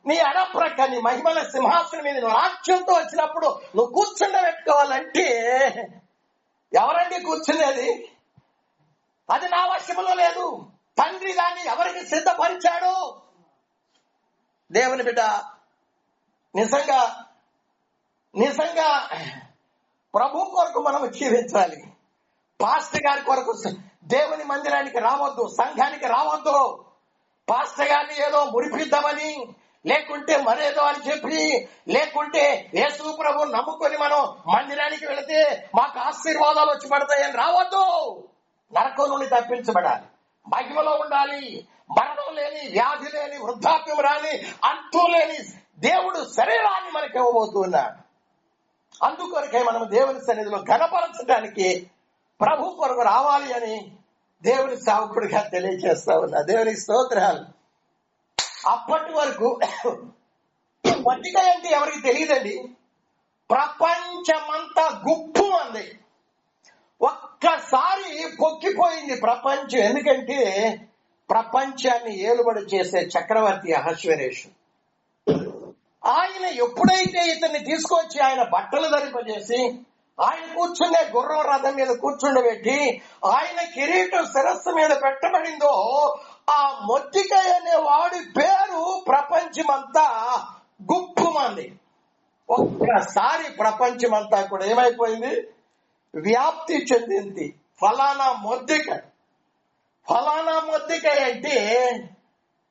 నీ అడప్రక్క నీ మహిమల సింహాసనం మీద నువ్వు రాజ్యంతో వచ్చినప్పుడు నువ్వు కూర్చుండబెట్టుకోవాలంటే ఎవరండి కూర్చునేది? అది నా వశములో లేదు. తండ్రి దాన్ని ఎవరికి సిద్ధపరిచాడు? దేవుని బిడ్డ, నిజంగా ప్రభు కొరకు మనం జీవించాలి. పాస్టర్ గారి కొరకు దేవుని మందిరానికి రావద్దు, సంఘానికి రావద్దు. పాస్టర్ గారిని ఏదో మురిపిద్దామని, లేకుంటే మరేదో అని చెప్పి, లేకుంటే యేసు ప్రభు నమ్ముకొని మనం మందిరానికి వెళితే మాకు ఆశీర్వాదాలు వచ్చి పడతాయని రావద్దు. నరకం నుండి తప్పించబడాలి, మహిమలో ఉండాలి, మరణం లేని, వ్యాధి లేని, వృద్ధాప్యం రాని, అంతు లేని దేవుడు శరీరాన్ని మనకి ఇవ్వబోతున్నాడు. అందుకొరకే మనం దేవుని సన్నిధిలో ఘనపరచడానికి ప్రభు కొరకు రావాలి అని దేవుని సేవకుడిగా తెలియజేస్తా ఉన్నా. దేవునికి స్తోత్రాలు. అప్పటి వరకు మొర్దెకై అంటే ఎవరికి తెలియదండి. ప్రపంచమంతా గుప్పు అంది. ఒక్కసారి పొక్కిపోయింది ప్రపంచం. ఎందుకంటే ప్రపంచాన్ని ఏలుబడి చేసే చక్రవర్తి అహశ్వేరోషు. ఆయన ఎప్పుడైతే ఇతన్ని తీసుకొచ్చి ఆయన బట్టలు ధరింపజేసి ఆయన కూర్చునే గుర్రం రథం మీద కూర్చుండబెట్టి ఆయన కిరీటం శిరస్సు మీద పెట్టబడిందో, ఆ మొర్దెకై అనే వాడి పేరు ప్రపంచమంతా గుప్పుమంది. ఒక్కసారి ప్రపంచమంతా కూడా ఏమైపోయింది? వ్యాప్తి చెందింది. ఫలానా మొర్దెకై అంటే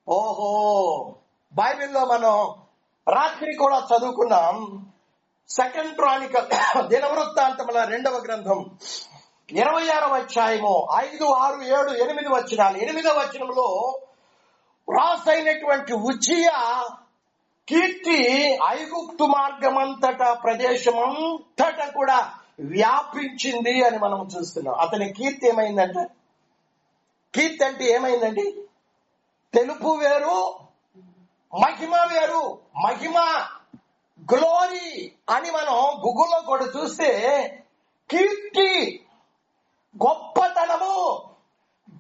ఓహో. బైబిల్లో మనం రాత్రి కూడా చదువుకున్నాం. 2 క్రానికల్ దినవృత్తాంతముల 2వ గ్రంథం 26వ అధ్యాయము 5, 6, 7, 8 వచనాలు. 8వ వచనంలో రాసైనటువంటి ఉజ్జియా కీర్తి ఐగుప్తు మార్గమంతటా ప్రదేశమంతటా కూడా వ్యాపించింది అని మనం చూస్తున్నాం. అతని కీర్తి ఏమైందంట? కీర్తి అంటే ఏమైందండి? తెలుపు వేరు, మహిమ వేరు. మహిమ, గ్లోరీ అని మనం గూగుల్లో కూడా చూస్తే కీర్తి, గొప్పతనము,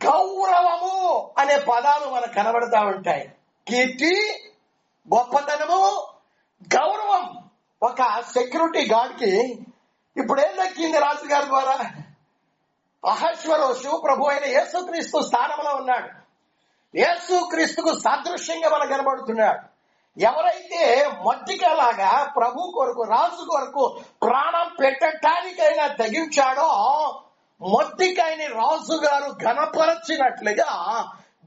గౌరవము అనే పదాలు మనకు కనబడతా ఉంటాయి. కీర్తి, గొప్పతనము, గౌరవం. ఒక సెక్యూరిటీ గార్డ్ కి ఇప్పుడు ఏం దక్కింది రాజుగారి ద్వారా? అహశ్వరోషు ప్రభు అయిన యేసుక్రీస్తు స్థానంలో ఉన్నాడు. యేసుక్రీస్తుకు సాదృశ్యంగా మనకు కనబడుతున్నాడు. ఎవరైతే మొద్దికలాగా ప్రభు కొరకు, రాజు కొరకు ప్రాణం పెట్టడానికైనా తెగించాడో, మొద్దికైని రాజు గారు ఘనపరచినట్లుగా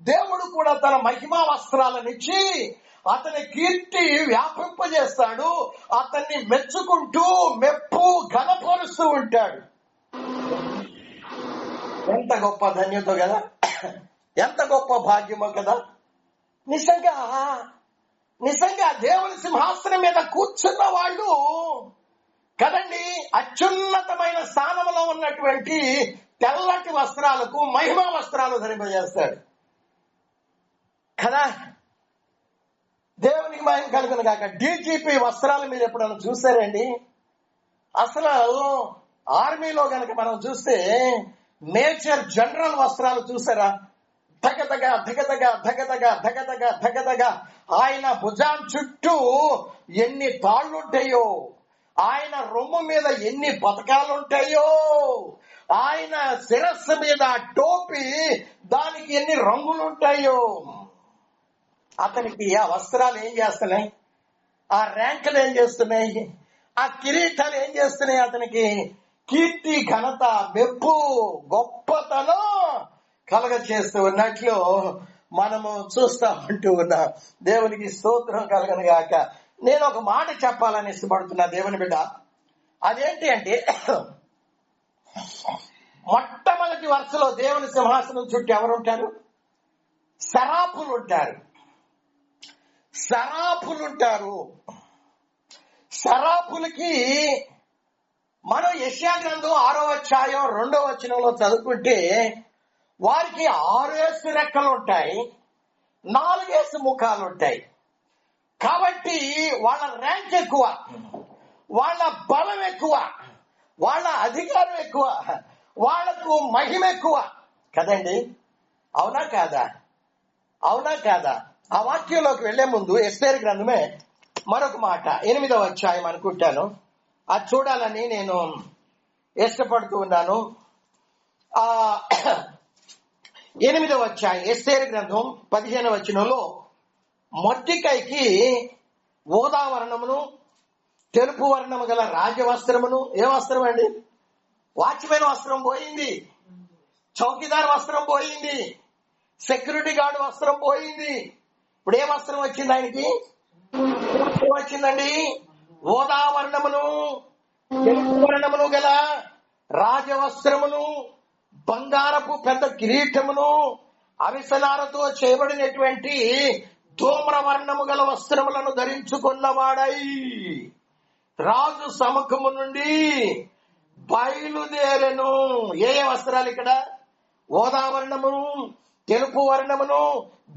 దేవుడు కూడా తన మహిమా వస్త్రాలనిచ్చి అతని కీర్తి వ్యాపింపజేస్తాడు. అతన్ని మెచ్చుకుంటూ మెప్పు ఘనపరుస్తూ ఉంటాడు. ఎంత గొప్ప ధన్యత కదా, ఎంత గొప్ప భాగ్యమో కదా. నిజంగా దేవుని సింహాసనం మీద కూర్చున్న వాళ్ళు కదండి, అత్యున్నతమైన స్థానంలో ఉన్నటువంటి తెల్లటి వస్త్రాలకు మహిమా వస్త్రాలు ధరింపజేస్తాడు కదా. దేవునికి మహిమ కలుగును గాక. డీజీపీ వస్త్రాలు మీరు ఎప్పుడైనా చూసారండి? అసలు ఆర్మీలో గనక మనం చూస్తే మేజర్ జనరల్ వస్త్రాలు చూసారా? ధగధగ ధగధగ ధగధగ ధగధగ ధగధగ. ఆయన భుజాం చుట్టూ ఎన్ని తాళ్లుంటాయో, ఆయన రొమ్ము మీద ఎన్ని పథకాలుంటాయో, ఆయన శిరస్సు మీద టోపీ దానికి ఎన్ని రంగులుంటాయో. అతనికి ఆ వస్త్రాలు ఏం చేస్తున్నాయి? ఆ ర్యాంకులు ఏం చేస్తున్నాయి? ఆ కిరీటాలు ఏం చేస్తున్నాయి? అతనికి కీర్తి, ఘనత, మెప్పు, గొప్పతనం కలగ చేస్తూ ఉన్నట్లు మనము చూస్తా ఉంటూ ఉన్నాం. దేవునికి స్తోత్రం కలగను గాక. నేను ఒక మాట చెప్పాలని ఇష్టపడుతున్నా దేవుని బిడ్డ. అదేంటి అంటే, మొట్టమొదటి వరుసలో దేవుని సింహాసనం చుట్టూ ఎవరుంటారు? సరాపులుంటారు. సరాపులకి మనం యెషయా గ్రంథం 6వ అధ్యాయం 2వ వచనంలో చదువుకుంటే వారికి 6 రెక్కలు ఉంటాయి, 4 ముఖాలు ఉంటాయి. కాబట్టి వాళ్ళ ర్యాంక్ ఎక్కువ, వాళ్ళ బలం ఎక్కువ, వాళ్ళ అధికారం ఎక్కువ, వాళ్లకు మహిమ ఎక్కువ కదండి. అవునా కాదా? ఆ వాక్యంలోకి వెళ్లే ముందు ఎస్తేరు గ్రంథమే మరొక మాట, 8వ అధ్యాయం అనుకుంటాను, అది చూడాలని నేను ఇష్టపడుతూ ఉన్నాను. 8వ అధ్యాయం ఎస్తేరు గ్రంథం 15వ వచనంలో మొర్దెకైకి ఊదా వర్ణమును తెలుపు వర్ణము గల రాజవస్త్రమును, ఏ వస్త్రం అండి? వాచ్మెన్ వస్త్రం పోయింది, చౌకీదార్ వస్త్రం పోయింది, సెక్యూరిటీ గార్డు వస్త్రం పోయింది. ఇప్పుడు ఏ వస్త్రం వచ్చింది ఆయనకి? వచ్చిందండి ఊదా వర్ణమును తెలుపు వర్ణమును గల రాజవస్త్రమును, బంగారపు పెద్ద కిరీటమును, అవిసనారతో చేయబడినటువంటి ధూమ్ర వర్ణము గల వస్త్రములను ధరించుకున్నవాడై రాజు సముఖము నుండి బయలుదేరెను. ఏ వస్త్రాలు ఇక్కడ? ఊదా వర్ణమును, తెలుపు వర్ణమును,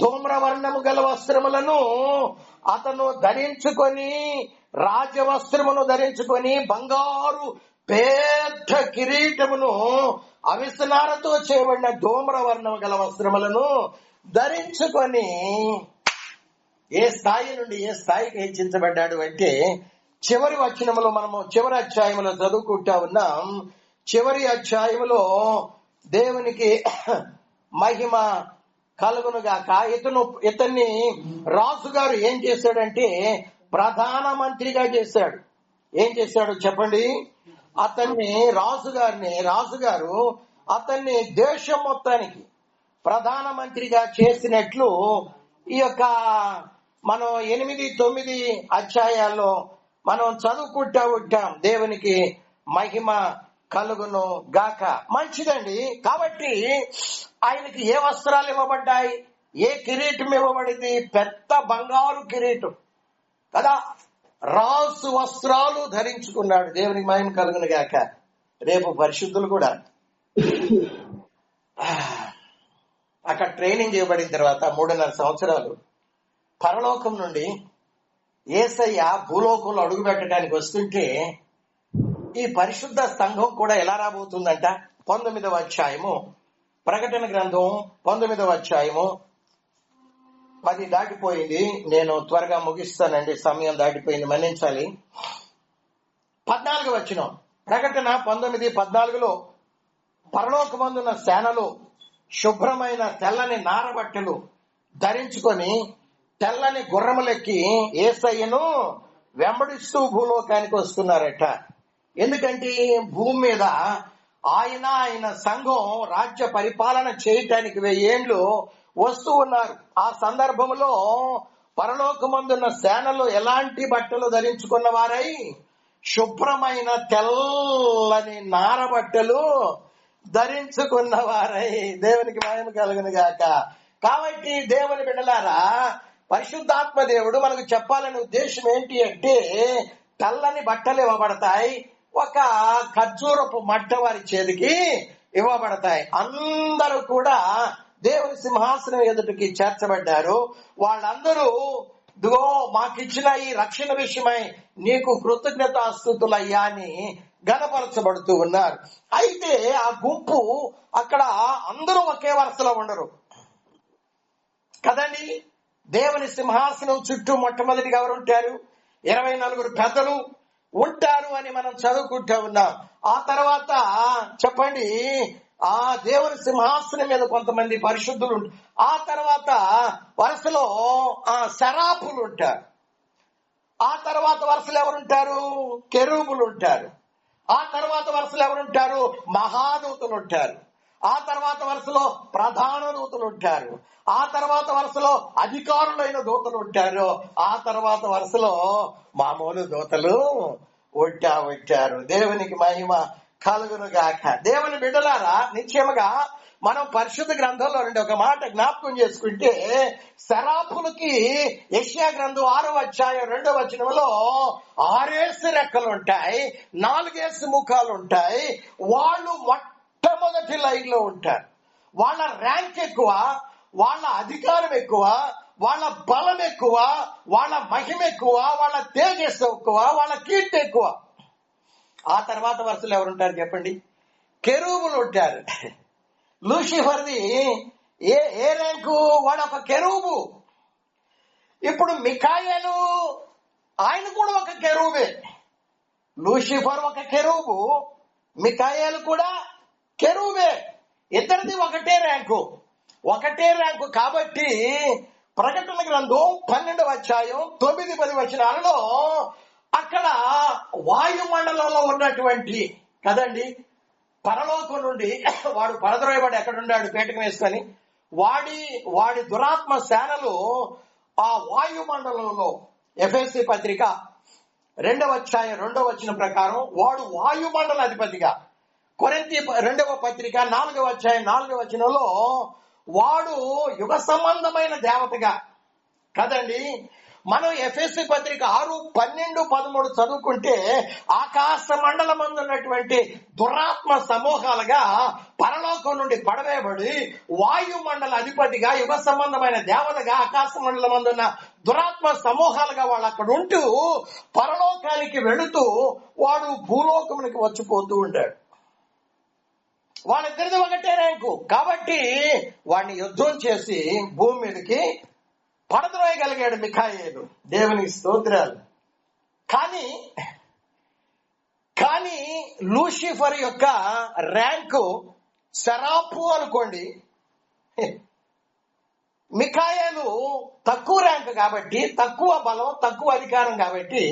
ధూమ్ర వర్ణము గల వస్త్రములను అతను ధరించుకొని, రాజవస్త్రమును ధరించుకొని, బంగారు పెద్ద కిరీటమును, అవిసనారతో చేయబడిన ధూమ్ర వర్ణము గల వస్త్రములను ధరించుకొని ఏ స్థాయి నుండి ఏ స్థాయికి హెచ్చించబడ్డాడు అంటే, చివరి వచనములో మనము చివరి అధ్యాయములో చదువుకుంటా ఉన్నాం. చివరి అధ్యాయములో దేవునికి మహిమ కలుగునుగాక. ఇతన్ని రాజుగారు ఏం చేశాడంటే ప్రధానమంత్రిగా చేశాడు. ఏం చేశాడు చెప్పండి? అతన్ని రాజుగారు అతన్ని దేశం మొత్తానికి ప్రధానమంత్రిగా చేసినట్లు ఈ యొక్క మనం 8-9 అధ్యాయాల్లో మనం చదువుకుంటా ఉంటాం. దేవునికి మహిమ కలుగును గాక. మంచిదండి. కాబట్టి ఆయనకి ఏ వస్త్రాలు ఇవ్వబడ్డాయి? ఏ కిరీటం ఇవ్వబడింది? పెద్ద బంగారు కిరీటం కదా, రాసు వస్త్రాలు ధరించుకున్నాడు. దేవునికి మహిమ కలుగును గాక. రేపు పరిశుద్ధులు కూడా అక్కడ ట్రైనింగ్ చేయబడిన తర్వాత 3.5 సంవత్సరాలు పరలోకం నుండి యేసయ్య భూలోకంలో అడుగు పెట్టడానికి వస్తుంటే ఈ పరిశుద్ధ సంఘం కూడా ఎలా రాబోతుందంట? 19వ అధ్యాయము, ప్రకటన గ్రంథం 19వ అధ్యాయము 10 దాటిపోయింది. నేను త్వరగా ముగిస్తానండి, సమయం దాటిపోయింది, మన్నించాలి. 14వ వచనం, ప్రకటన 19:14 పరలోకమందున్న సేనలు శుభ్రమైన తెల్లని నారబట్టలు ధరించుకొని తెల్లని గుర్రములెక్కి యేసయ్యను వెంబడిస్తూ భూలోకానికి వస్తున్నారట. ఎందుకంటే భూమి మీద ఆయన సంఘం రాజ్య పరిపాలన చేయటానికి 1000 ఏండ్లు వస్తూ ఉన్నారు. ఆ సందర్భంలో పరలోకమందున్న సేనలు ఎలాంటి బట్టలు ధరించుకున్న వారై? శుభ్రమైన తెల్లని నారబట్టలు ధరించుకున్న వారై. దేవునికి మహిమ కలుగును గాక. కాబట్టి దేవుని బిడ్డలారా, పరిశుద్ధాత్మ దేవుడు మనకు చెప్పాలనే ఉద్దేశం ఏంటి అంటే, తెల్లని బట్టలు ఇవ్వబడతాయి, ఒక ఖర్జూరపు మట్ట వారి చేతికి ఇవ్వబడతాయి. అందరూ కూడా దేవుని సింహాసనం ఎదుటికి చేర్చబడ్డారు. వాళ్ళందరూ ఇదిగో మాకిచ్చిన ఈ రక్షణ విషయమై నీకు కృతజ్ఞతాస్తుతులయ్యా అని గణపరచబడుతూ ఉన్నారు. అయితే ఆ గుంపు అక్కడ అందరూ ఒకే వరుసలో ఉండరు కదండి. దేవుని సింహాసనం చుట్టూ మొట్టమొదటిగా ఎవరు ఉంటారు? 24 పెద్దలు ఉంటారు అని మనం చదువుకుంటూ ఉన్నాం. ఆ తర్వాత చెప్పండి, ఆ దేవుని సింహాసనం మీద కొంతమంది పరిశుద్ధులు, ఆ తర్వాత వరుసలో శరాపులు ఉంటారు. ఆ తర్వాత వరుసలో ఎవరుంటారు? కెరూబులు ఉంటారు. ఆ తర్వాత వరుసలో ఎవరుంటారు? మహాదూతలు ఉంటారు. ఆ తర్వాత వరుసలో ప్రధాన దూతలు ఉంటారు. ఆ తర్వాత వరుసలో అధికారులైన దూతలు ఉంటారు. ఆ తర్వాత వరుసలో మామూలు దూతలు ఉంటారు. దేవునికి మహిమ కలుగును గాక. దేవుని బిడ్డలారా, నిశ్చయముగా మనం పరిశుద్ధ గ్రంథంలో నుండి ఒక మాట జ్ఞాపకం చేసుకుంటే, శరాపులకి యెషయా గ్రంథం 6వ అధ్యాయం 2వ వచనంలో 6 రెక్కలు ఉంటాయి, 4 ముఖాలు ఉంటాయి. వాళ్ళు మొట్టమొదటి లైన్ లో ఉంటారు. వాళ్ళ ర్యాంక్ ఎక్కువ, వాళ్ళ అధికారం ఎక్కువ, వాళ్ళ బలం ఎక్కువ, వాళ్ళ మహిమ ఎక్కువ, వాళ్ళ తేజస్సు ఎక్కువ, వాళ్ళ కీర్తి ఎక్కువ. ఆ తర్వాత వరుసలో ఎవరుంటారు చెప్పండి? కెరూబులు ఉంటారు. లూసిఫర్ది ఏ ర్యాంకు? వాడు ఒక కెరూబు. ఇప్పుడు మిఖాయేలు ఆయన కూడా ఒక కెరూబే. లూసిఫర్ ఒక కెరూబు, మిఖాయేలు కూడా కెరూబే. ఇద్దరిది ఒకటే ర్యాంకు కాబట్టి ప్రకటన గ్రంథం 12వ అధ్యాయం 9-10 వచనాలలో అక్కడ వాయుమండలంలో ఉన్నటువంటి కదండి, పరలోకం నుండి వాడు పడద్రోయబడి ఎక్కడున్నాడు పేటకం వేసుకొని, వాడి దురాత్మ సేనలు ఆ వాయుమండలంలో, ఎఫెసీ పత్రిక 2వ అధ్యాయం 2వ వచనం ప్రకారం వాడు వాయుమండల అధిపతిగా, కొరింథీ 2వ పత్రిక 4వ అధ్యాయం 4వ వచనంలో వాడు యుగ సంబంధమైన దేవతగా కదండి. మనం ఎఫెసీ పత్రిక 6:12-13 చదువుకుంటే ఆకాశ మండలం ఉన్నటువంటి దురాత్మ సమూహాలుగా పరలోకం నుండి పడవేయబడి వాయుమండల అధిపతిగా, యుగ సంబంధమైన దేవతగా, ఆకాశ మండలం ఉన్న దురాత్మ సమూహాలుగా వాళ్ళు అక్కడ ఉంటూ పరలోకానికి వెళుతూ వాడు భూలోకమునికి వచ్చిపోతూ ఉంటాడు. వాళ్ళిద్దరిది ఒకటే ర్యాంకు కాబట్టి వాడిని యుద్ధం చేసి భూమి మీదకి పడద్రోయగలిగాడు మిఖాయేలు. దేవునికి స్తోత్రాలు. కానీ లూసిఫర్ యొక్క ర్యాంకు శరాపు అనుకోండి. మిఖాయేలు తక్కువ ర్యాంకు కాబట్టి, తక్కువ బలం, తక్కువ అధికారం కాబట్టి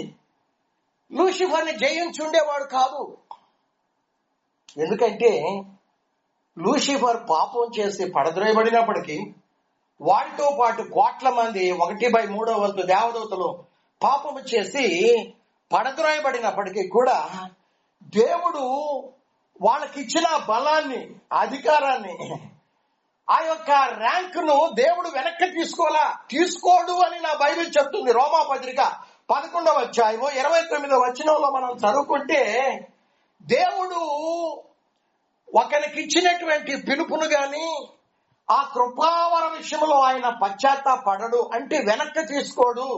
లూసిఫర్ని జయించుండేవాడు కాదు. ఎందుకంటే లూసిఫర్ పాపం చేసి పడద్రోయబడినప్పటికీ వాటితో పాటు కోట్ల మంది 1/3 వంతు దేవదూతలు పాపము చేసి పడద్రోయబడినప్పటికీ కూడా దేవుడు వాళ్ళకిచ్చిన బలాన్ని, అధికారాన్ని, ఆ యొక్క ర్యాంకును దేవుడు వెనక్కి తీసుకోడు అని నా బైబిల్ చెప్తుంది. రోమా పత్రిక 11వ అధ్యాయము 29వ వచనంలో మనం చదువుకుంటే, దేవుడు ఒకరికి ఇచ్చినటువంటి పిలుపును గాని ఆ కృపావర విషయంలో ఆయన పశ్చాత్తాపడడు, అంటే వెనక్కి తీసుకోడు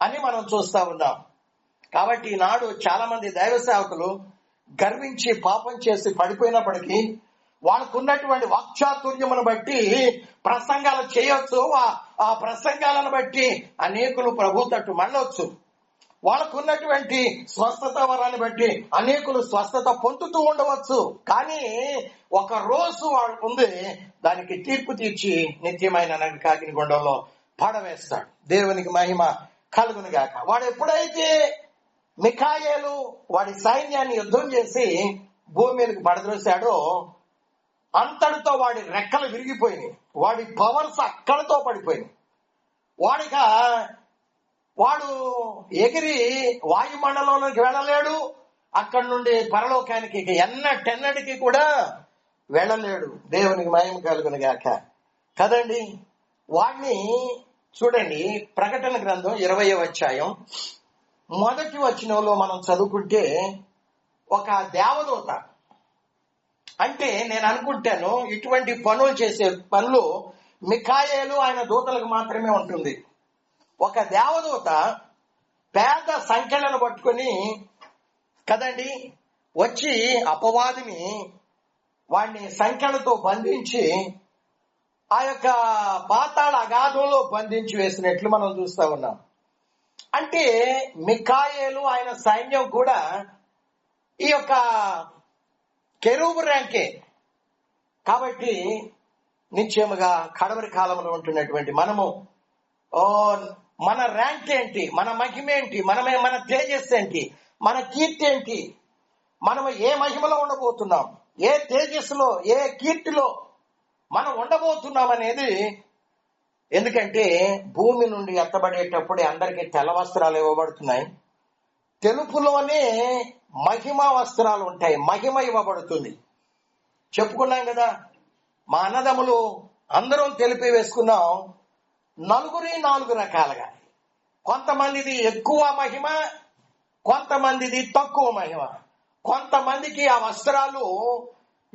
అని మనం చూస్తా ఉన్నాం. కాబట్టి ఈనాడు చాలా మంది దైవ సేవకులు గర్వించి పాపం చేసి పడిపోయినప్పటికీ వాళ్ళకున్నటువంటి వాక్చాతుర్యమును బట్టి ప్రసంగాలు చేయొచ్చు. ఆ ప్రసంగాలను బట్టి అనేకులు ప్రభు తట్టు మళ్ళొచ్చు. వాళ్ళకున్నటువంటి స్వస్థత వరాన్ని బట్టి అనేకులు స్వస్థత పొందుతూ ఉండవచ్చు. కానీ ఒక రోజు వాళ్ళకు ఉంది, దానికి తీర్పు తీర్చి నిత్యమైన నరకాగ్ని గుండంలో పడవేస్తాడు. దేవునికి మహిమ కలుగును గాక. వాడు ఎప్పుడైతే మిఖాయేలు వాడి సైన్యాన్ని యుద్ధం చేసి భూమి మీదకి పడద్రోశాడో అంతటితో వాడి రెక్కలు విరిగిపోయినాయి. వాడి పవర్స్ అక్కడితో పడిపోయినాయి. వాడు ఎగిరి వాయుమండలంలోకి వెళ్ళలేడు. అక్కడి నుండి పరలోకానికి ఎన్నటికి కూడా వెళ్ళలేడు. దేవునికి మహిమ కలుగును గాక కదండి. వాడిని చూడండి, ప్రకటన గ్రంథం 20వ అధ్యాయం 1వ వచనంలో మనం చదువుకుంటే, ఒక దేవదూత, అంటే నేను అనుకుంటాను ఇటువంటి పనులు చేసే పనులు మిఖాయేలు ఆయన దూతలకు మాత్రమే ఉంటుంది. ఒక దేవదూత పేద సంఖ్యలను పట్టుకొని కదండి వచ్చి అపవాదిని వాడిని సంఖ్యలతో బంధించి ఆ యొక్క పాతాళ అగాధంలో బంధించి వేసినట్లు మనం చూస్తా ఉన్నాం. అంటే మిఖాయేలు ఆయన సైన్యం కూడా ఈ యొక్క కెరూబు ర్యాంకే. కాబట్టి నిశ్చయముగా కడవరి కాలంలో ఉంటున్నటువంటి మనము మన ర్యాంక్ ఏంటి, మన మహిమ ఏంటి, మన తేజస్సు ఏంటి, మన కీర్తి ఏంటి, మనము ఏ మహిమలో ఉండబోతున్నాం, ఏ తేజస్సులో ఏ కీర్తిలో మనం ఉండబోతున్నాం అనేది. ఎందుకంటే భూమి నుండి ఎత్తబడేటప్పుడే అందరికీ తెల్ల వస్త్రాలు ఇవ్వబడుతున్నాయి. తెలుపులోనే మహిమ వస్త్రాలు ఉంటాయి, మహిమ ఇవ్వబడుతుంది. చెప్పుకున్నాం కదా, మా అన్నదమ్ములు అందరం తెలిపి వేసుకున్నాం. 4 రకాలుగా, కొంతమందిది ఎక్కువ మహిమ, కొంతమందిది తక్కువ మహిమ. కొంతమందికి ఆ వస్త్రాలు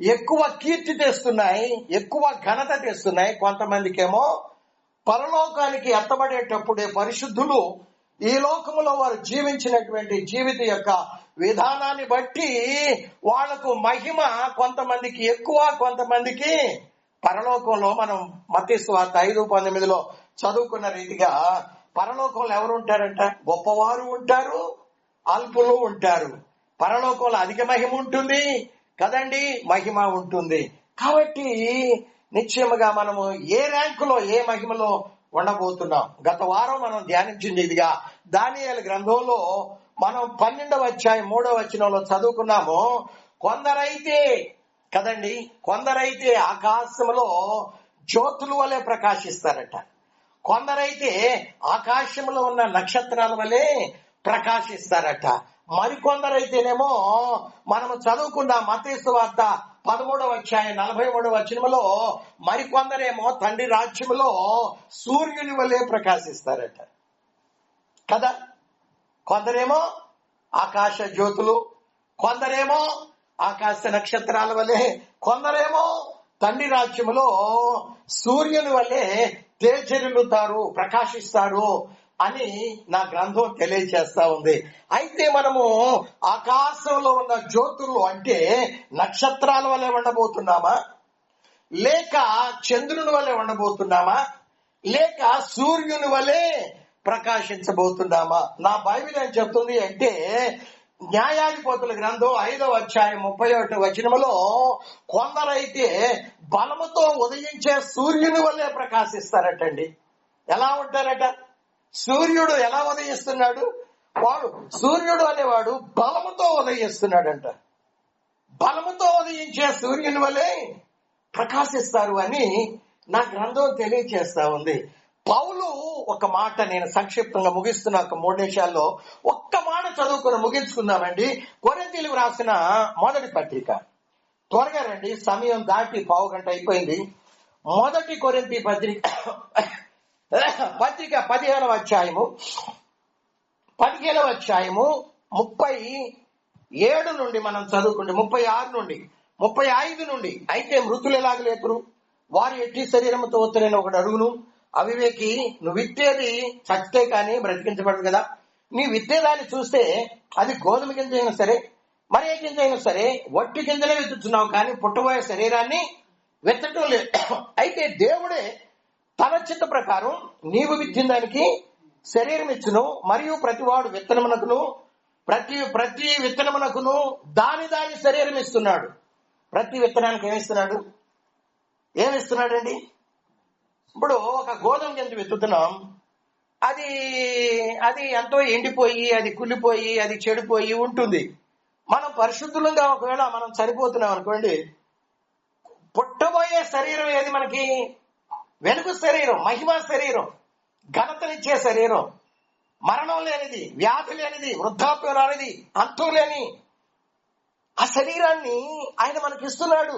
ఎక్కువ కీర్తి తెస్తున్నాయి, ఎక్కువ ఘనత తెస్తున్నాయి. కొంతమందికి ఏమో పరలోకానికి ఎత్తబడేటప్పుడే పరిశుద్ధులు ఈ లోకములో వారు జీవించినటువంటి జీవిత యొక్క విధానాన్ని బట్టి వాళ్లకు మహిమ కొంతమందికి ఎక్కువ, కొంతమందికి పరలోకంలో మనం మత్తయి సువార్త 5:19 చదువుకున్న రీతిగా పరలోకంలో ఎవరు ఉంటారంట? గొప్పవారు ఉంటారు, అల్పులు ఉంటారు. పరలోకంలో అధిక మహిమ ఉంటుంది కదండి, మహిమ ఉంటుంది. కాబట్టి నిశ్చయముగా మనము ఏ ర్యాంకులో ఏ మహిమలో ఉండబోతున్నాం. గత వారం మనం ధ్యానించింది ఇదిగా దానియేలు గ్రంథంలో మనం 12వ అధ్యాయం 3వ వచనంలో చదువుకున్నాము. కొందరైతే కదండి, కొందరైతే ఆకాశంలో జ్యోతుల వలె ప్రకాశిస్తారట. కొందరైతే ఆకాశంలో ఉన్న నక్షత్రాల వలె ప్రకాశిస్తారట. మరికొందరైతేనేమో మనము చదువుకున్న మత్తయి సువార్త 13వ అధ్యాయం 43వ వచనంలో మరికొందరేమో తండ్రి రాజ్యములో సూర్యుని వలె ప్రకాశిస్తారట కదా. కొందరేమో ఆకాశ జ్యోతులు, కొందరేమో ఆకాశ నక్షత్రాల వలె, కొందరేమో తండ్రి రాజ్యములో సూర్యుని వలె తేజరిల్లుతారు, ప్రకాశిస్తారు అని నా గ్రంథం తెలియజేస్తా ఉంది. అయితే మనము ఆకాశంలో ఉన్న జ్యోతులు అంటే నక్షత్రాల వలె ఉండబోతున్నామా, లేక చంద్రుని వలె ఉండబోతున్నామా, లేక సూర్యుని వలె ప్రకాశించబోతున్నామా? నా బైబిల్ ఏం చెప్తుంది అంటే, న్యాయాధిపతుల గ్రంథం 5వ అధ్యాయం 31వ వచనములో కొందరైతే బలముతో ఉదయించే సూర్యుని వల్లే ప్రకాశిస్తారటండి. ఎలా ఉంటారట? సూర్యుడు ఎలా ఉదయిస్తున్నాడు? వాడు సూర్యుడు అనేవాడు బలముతో ఉదయిస్తున్నాడంట. బలముతో ఉదయించే సూర్యుని వల్లే ప్రకాశిస్తారు అని నా గ్రంథం తెలియజేస్తా ఉంది. పౌలు ఒక మాట, నేను సంక్షిప్తంగా ముగిస్తున్న ఒక 3 నిమిషాల్లో ఒక్క మాట చదువుకుని ముగించుకుందామండి. కొరింథీయులకు రాసిన మొదటి పత్రిక, త్వరగా రండి, సమయం దాటి 1/2 గంట అయిపోయింది. మొదటి కొరింథీ పత్రిక 15వ అధ్యాయము 15వ అధ్యాయము 37 నుండి మనం చదువుకుంటే 36 నుండి 35 నుండి, అయితే మృతులు ఎలాగ లేకురు, వారు ఎట్టి శరీరంతో వస్తారని ఒకడు అడుగును. అవివేకి, నువ్వు విత్తేది చచ్చితే కానీ బ్రతికించబడదు కదా. నీ విత్తేదాన్ని చూస్తే అది గోధుమ గింజ అయినా సరే, మరి ఏ గింజ అయినా సరే, వట్టి గింజలే విత్తుతున్నావు కానీ పుట్టబోయే శరీరాన్ని విత్తటం లేదు. అయితే దేవుడే తన చిత్త ప్రకారం నీవు విత్తిన దానికి శరీరం ఇచ్చును, మరియు ప్రతివాడు విత్తనమునకును ప్రతి విత్తనమునకును దాని శరీరం ఇస్తున్నాడు. ప్రతి విత్తనానికి ఏమిస్తున్నాడండి? ఇప్పుడు ఒక గోధుమ గింజ విత్తుతున్నాం, అది ఎంతో ఎండిపోయి, అది కుళ్ళిపోయి, అది చెడిపోయి ఉంటుంది. మనం పరిశుద్ధులుగా ఒకవేళ మనం చనిపోతున్నాం అనుకోండి, పుట్టబోయే శరీరం ఏది మనకి? వెలుగు శరీరం, మహిమా శరీరం, ఘనతనిచ్చే శరీరం, మరణం లేనిది, వ్యాధి లేనిది, వృద్ధాప్యం రానిది, అంతం లేని ఆ శరీరాన్ని ఆయన మనకి ఇస్తున్నాడు.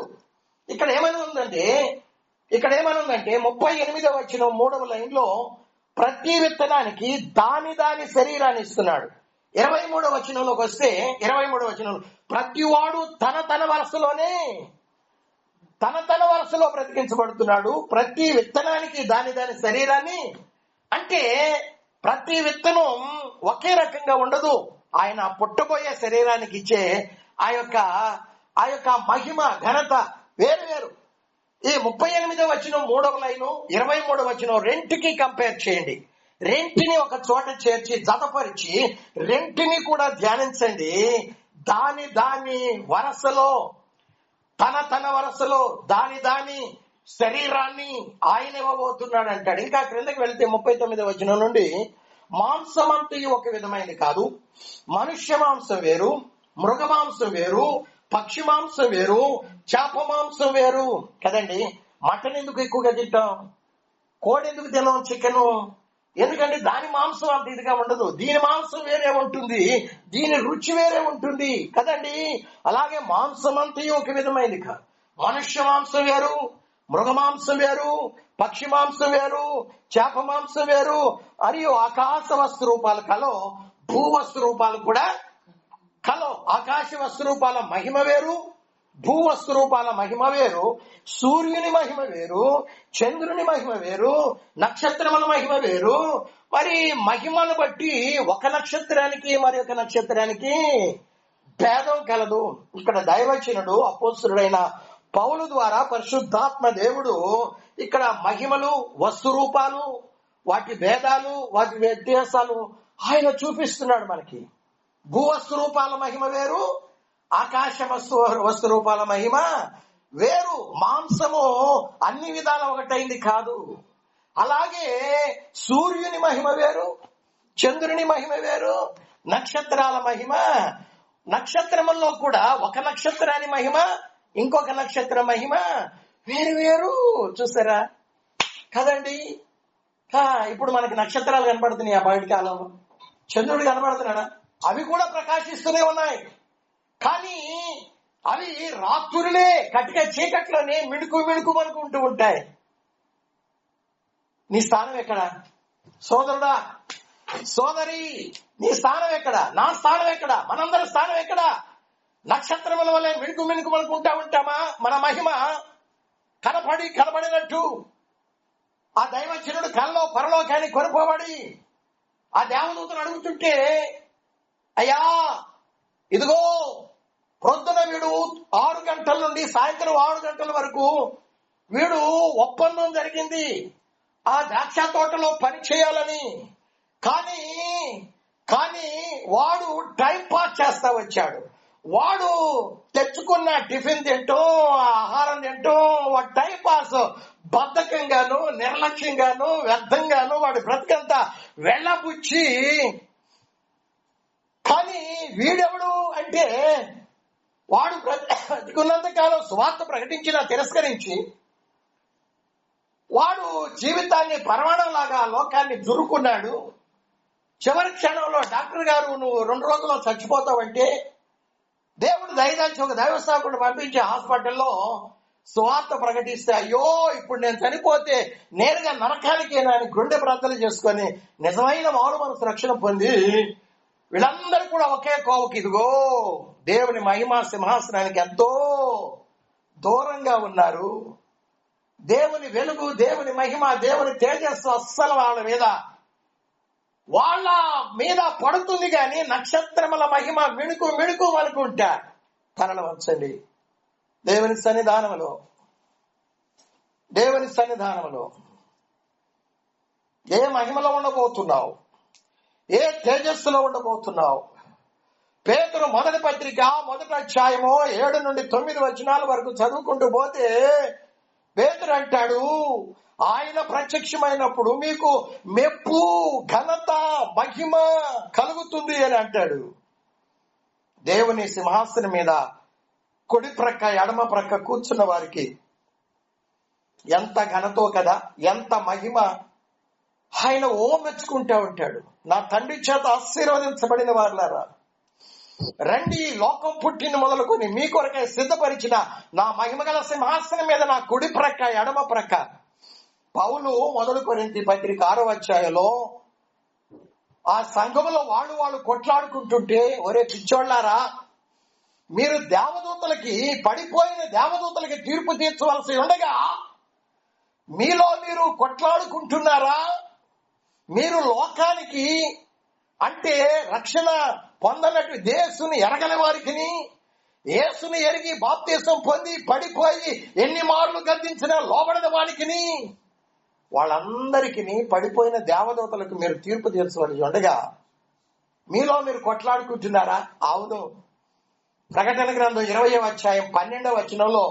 ఇక్కడ ఏమని ఉందంటే 38వ వచనం 3వ లైన్లో ప్రతి విత్తనానికి దాని శరీరాన్ని ఇస్తున్నాడు. 23వ వచనంలోకి వస్తే 23వ వచనంలో ప్రతివాడు తన వరుసలో బ్రతికించబడుతున్నాడు. ప్రతి విత్తనానికి దాని శరీరాన్ని, అంటే ప్రతి విత్తనం ఒకే రకంగా ఉండదు. ఆయన పుట్టబోయే శరీరానికి ఇచ్చే ఆ యొక్క మహిమ, ఘనత వేరు. ఈ 38వ వచనం 3వ లైను, 23వ వచనం రెంటికి కంపేర్ చేయండి. రెంటిని ఒక చోట చేర్చి జతపరిచి రెంటిని కూడా ధ్యానించండి. దాని వరసలో, తన వరసలో దాని శరీరాన్ని ఆయన ఇవ్వబోతున్నాడు అంటాడు. ఇంకా క్రిందకి వెళ్తే 39వ వచనం నుండి మాంసమంతయు ఒక విధమైనది కాదు, మనుష్య మాంసం వేరు, మృగ మాంసం వేరు, పక్షి మాంసం వేరు, చేప మాంసం వేరు కదండి. మటన్ ఎందుకు ఎక్కువగా తింటాం? కోడి ఎందుకు తినాం? చికెన్ ఎందుకంటే దాని మాంసం అంత ఇదిగా ఉండదు. దీని మాంసం వేరే ఉంటుంది, దీని రుచి వేరే ఉంటుంది కదండి. అలాగే మాంసం అంతయు ఒక విధమైనది కాదు. మనుష్య మాంసం వేరు, మృగ మాంసం వేరు, పక్షి మాంసం వేరు, చేప మాంసం వేరు, మరియు ఆకాశ వస్తు రూపాలు కలో, భూ వస్తు రూపాలు కూడా కలో. ఆకాశ వస్తు రూపాల మహిమ వేరు, భూ వస్తు రూపాల మహిమ వేరు, సూర్యుని మహిమ వేరు, చంద్రుని మహిమ వేరు, నక్షత్రముల మహిమ వేరు. మరి మహిమను బట్టి ఒక నక్షత్రానికి మరి ఒక నక్షత్రానికి భేదం కలదు. ఇక్కడ దైవచనుడు అపోస్తలుడైన పౌలు ద్వారా పరిశుద్ధాత్మ దేవుడు ఇక్కడ మహిమలు, వస్తు రూపాలు, వాటి భేదాలు, వాటి వ్యత్యాసాలు ఆయన చూపిస్తున్నాడు మనకి. భూవస్తు రూపాల మహిమ వేరు, ఆకాశ వస్తు రూపాల మహిమ వేరు. మాంసము అన్ని విధాల ఒకటైంది కాదు. అలాగే సూర్యుని మహిమ వేరు, చంద్రుని మహిమ వేరు, నక్షత్రాల మహిమ, నక్షత్రముల్లో కూడా ఒక నక్షత్రాని మహిమ, ఇంకొక నక్షత్ర మహిమ వేరు. చూసారా కదండి. ఇప్పుడు మనకి నక్షత్రాలు కనపడుతున్నాయి. ఆ బయటి కాలంలో చంద్రుడు కనపడుతున్నాడా? అవి కూడా ప్రకాశిస్తూనే ఉన్నాయి. కానీ అవి రాత్రులే కటిక చీకట్లోనే మిణుకు ఉంటాయి. నీ స్థానం ఎక్కడ? సోదరుడా, సోదరి, నీ స్థానం ఎక్కడ? నా స్థానం ఎక్కడ? మనందరి స్థానం ఎక్కడ? నక్షత్రముల వల్ల మిణుకు ఉంటామా? మన మహిమ కనబడినట్టు ఆ దైవజనుడు కల్లో పరలోకానికి కొనుకోబడి ఆ దేవదూతను అడుగుతుంటే, అయ్యా ఇదిగో ప్రొద్దున వీడు 6 గంటల నుండి సాయంత్రం 6 గంటల వరకు వీడు ఒప్పందం జరిగింది ఆ ద్రాక్ష తోటలో పని చేయాలని. కానీ వాడు టైం పాస్ చేస్తా వచ్చాడు. వాడు తెచ్చుకున్న టిఫిన్ తింటూ, ఆహారం తింటూ, వాడు టైం పాస్ బద్ధకంగాను, నిర్లక్ష్యంగాను, వ్యర్థంగాను వాడి బ్రతికంతా వెళ్ళబుచ్చి. కానీ వీడెవడు అంటే వాడు బ్రతికున్నంత కాలం సువార్త ప్రకటించిన తిరస్కరించి వాడు జీవితాన్ని పరమాణంలాగా లోకాన్ని జురుకున్నాడు. చివరి క్షణంలో డాక్టర్ గారు నువ్వు 2 రోజుల్లో చచ్చిపోతావంటే దేవుడు దయదాల్చి ఒక దైవసేవకుడు పంపించే హాస్పిటల్లో సువార్త ప్రకటిస్తే, అయ్యో ఇప్పుడు నేను చనిపోతే నేరుగా నరకానికేనా అని గుండె ప్రార్థన చేసుకొని నిజమైన మారు మనసు రక్షణ పొంది వీళ్ళందరూ కూడా ఒకే కోవకి, ఇదిగో దేవుని మహిమా సింహాసనానికి ఎంతో దూరంగా ఉన్నారు. దేవుని వెలుగు, దేవుని మహిమ, దేవుని తేజస్సు అస్సలు వాళ్ళ మీద పడుతుంది గాని నక్షత్రముల మహిమ మిణుకు మిణుకు అనుకుంటా. తనలు వంచండి. దేవుని సన్నిధానంలో ఏ మహిమలో ఉండబోతున్నావు? ఏ తేజస్సులో ఉండబోతున్నావు? పేతురు మొదటి పత్రిక 1వ అధ్యాయము 7 నుండి 9 వచనాల వరకు చదువుకుంటూ పోతే పేతురు అంటాడు, ఆయన ప్రత్యక్షమైనప్పుడు మీకు మెప్పు, ఘనత, మహిమ కలుగుతుంది అని అంటాడు. దేవుని సింహాసనం మీద కుడి ప్రక్క ఎడమ ప్రక్క కూర్చున్న వారికి ఎంత ఘనతో కదా, ఎంత మహిమ. ఆయన మెచ్చుకుంటా ఉంటాడు. నా తండ్రి చేత ఆశీర్వదించబడిన వారులారా, రండి, లోకం పుట్టిన మొదలుకొని మీ కొరకై సిద్ధపరిచిన నా మహిమగల సింహాసనం మీద నా కుడి ప్రక్క ఎడమ ప్రక్క. పౌలు 1 కొరింథీ పత్రిక 6వ అధ్యాయంలో ఆ సంఘములో వాళ్ళు కొట్లాడుకుంటుంటే, ఒరే పిచ్చోళ్ళారా, మీరు పడిపోయిన దేవదూతలకి తీర్పు తీర్చవలసి ఉండగా మీలో మీరు కొట్లాడుకుంటున్నారా? మీరు లోకానికి అంటే రక్షణ పొందనట్టు యేసుని ఎరగని వారికి, యేసుని ఎరిగి బాప్తీసం పొంది పడిపోయి ఎన్ని మార్లు గద్దించిన లోబడిన వారికి, వాళ్ళందరికీ పడిపోయిన దేవదూతలకు మీరు తీర్పు తీర్చవలసి ఉండగా మీలో మీరు కొట్లాడుకుంటున్నారా? అవును. ప్రకటన గ్రంథం 20వ అధ్యాయం 12వ వచనంలో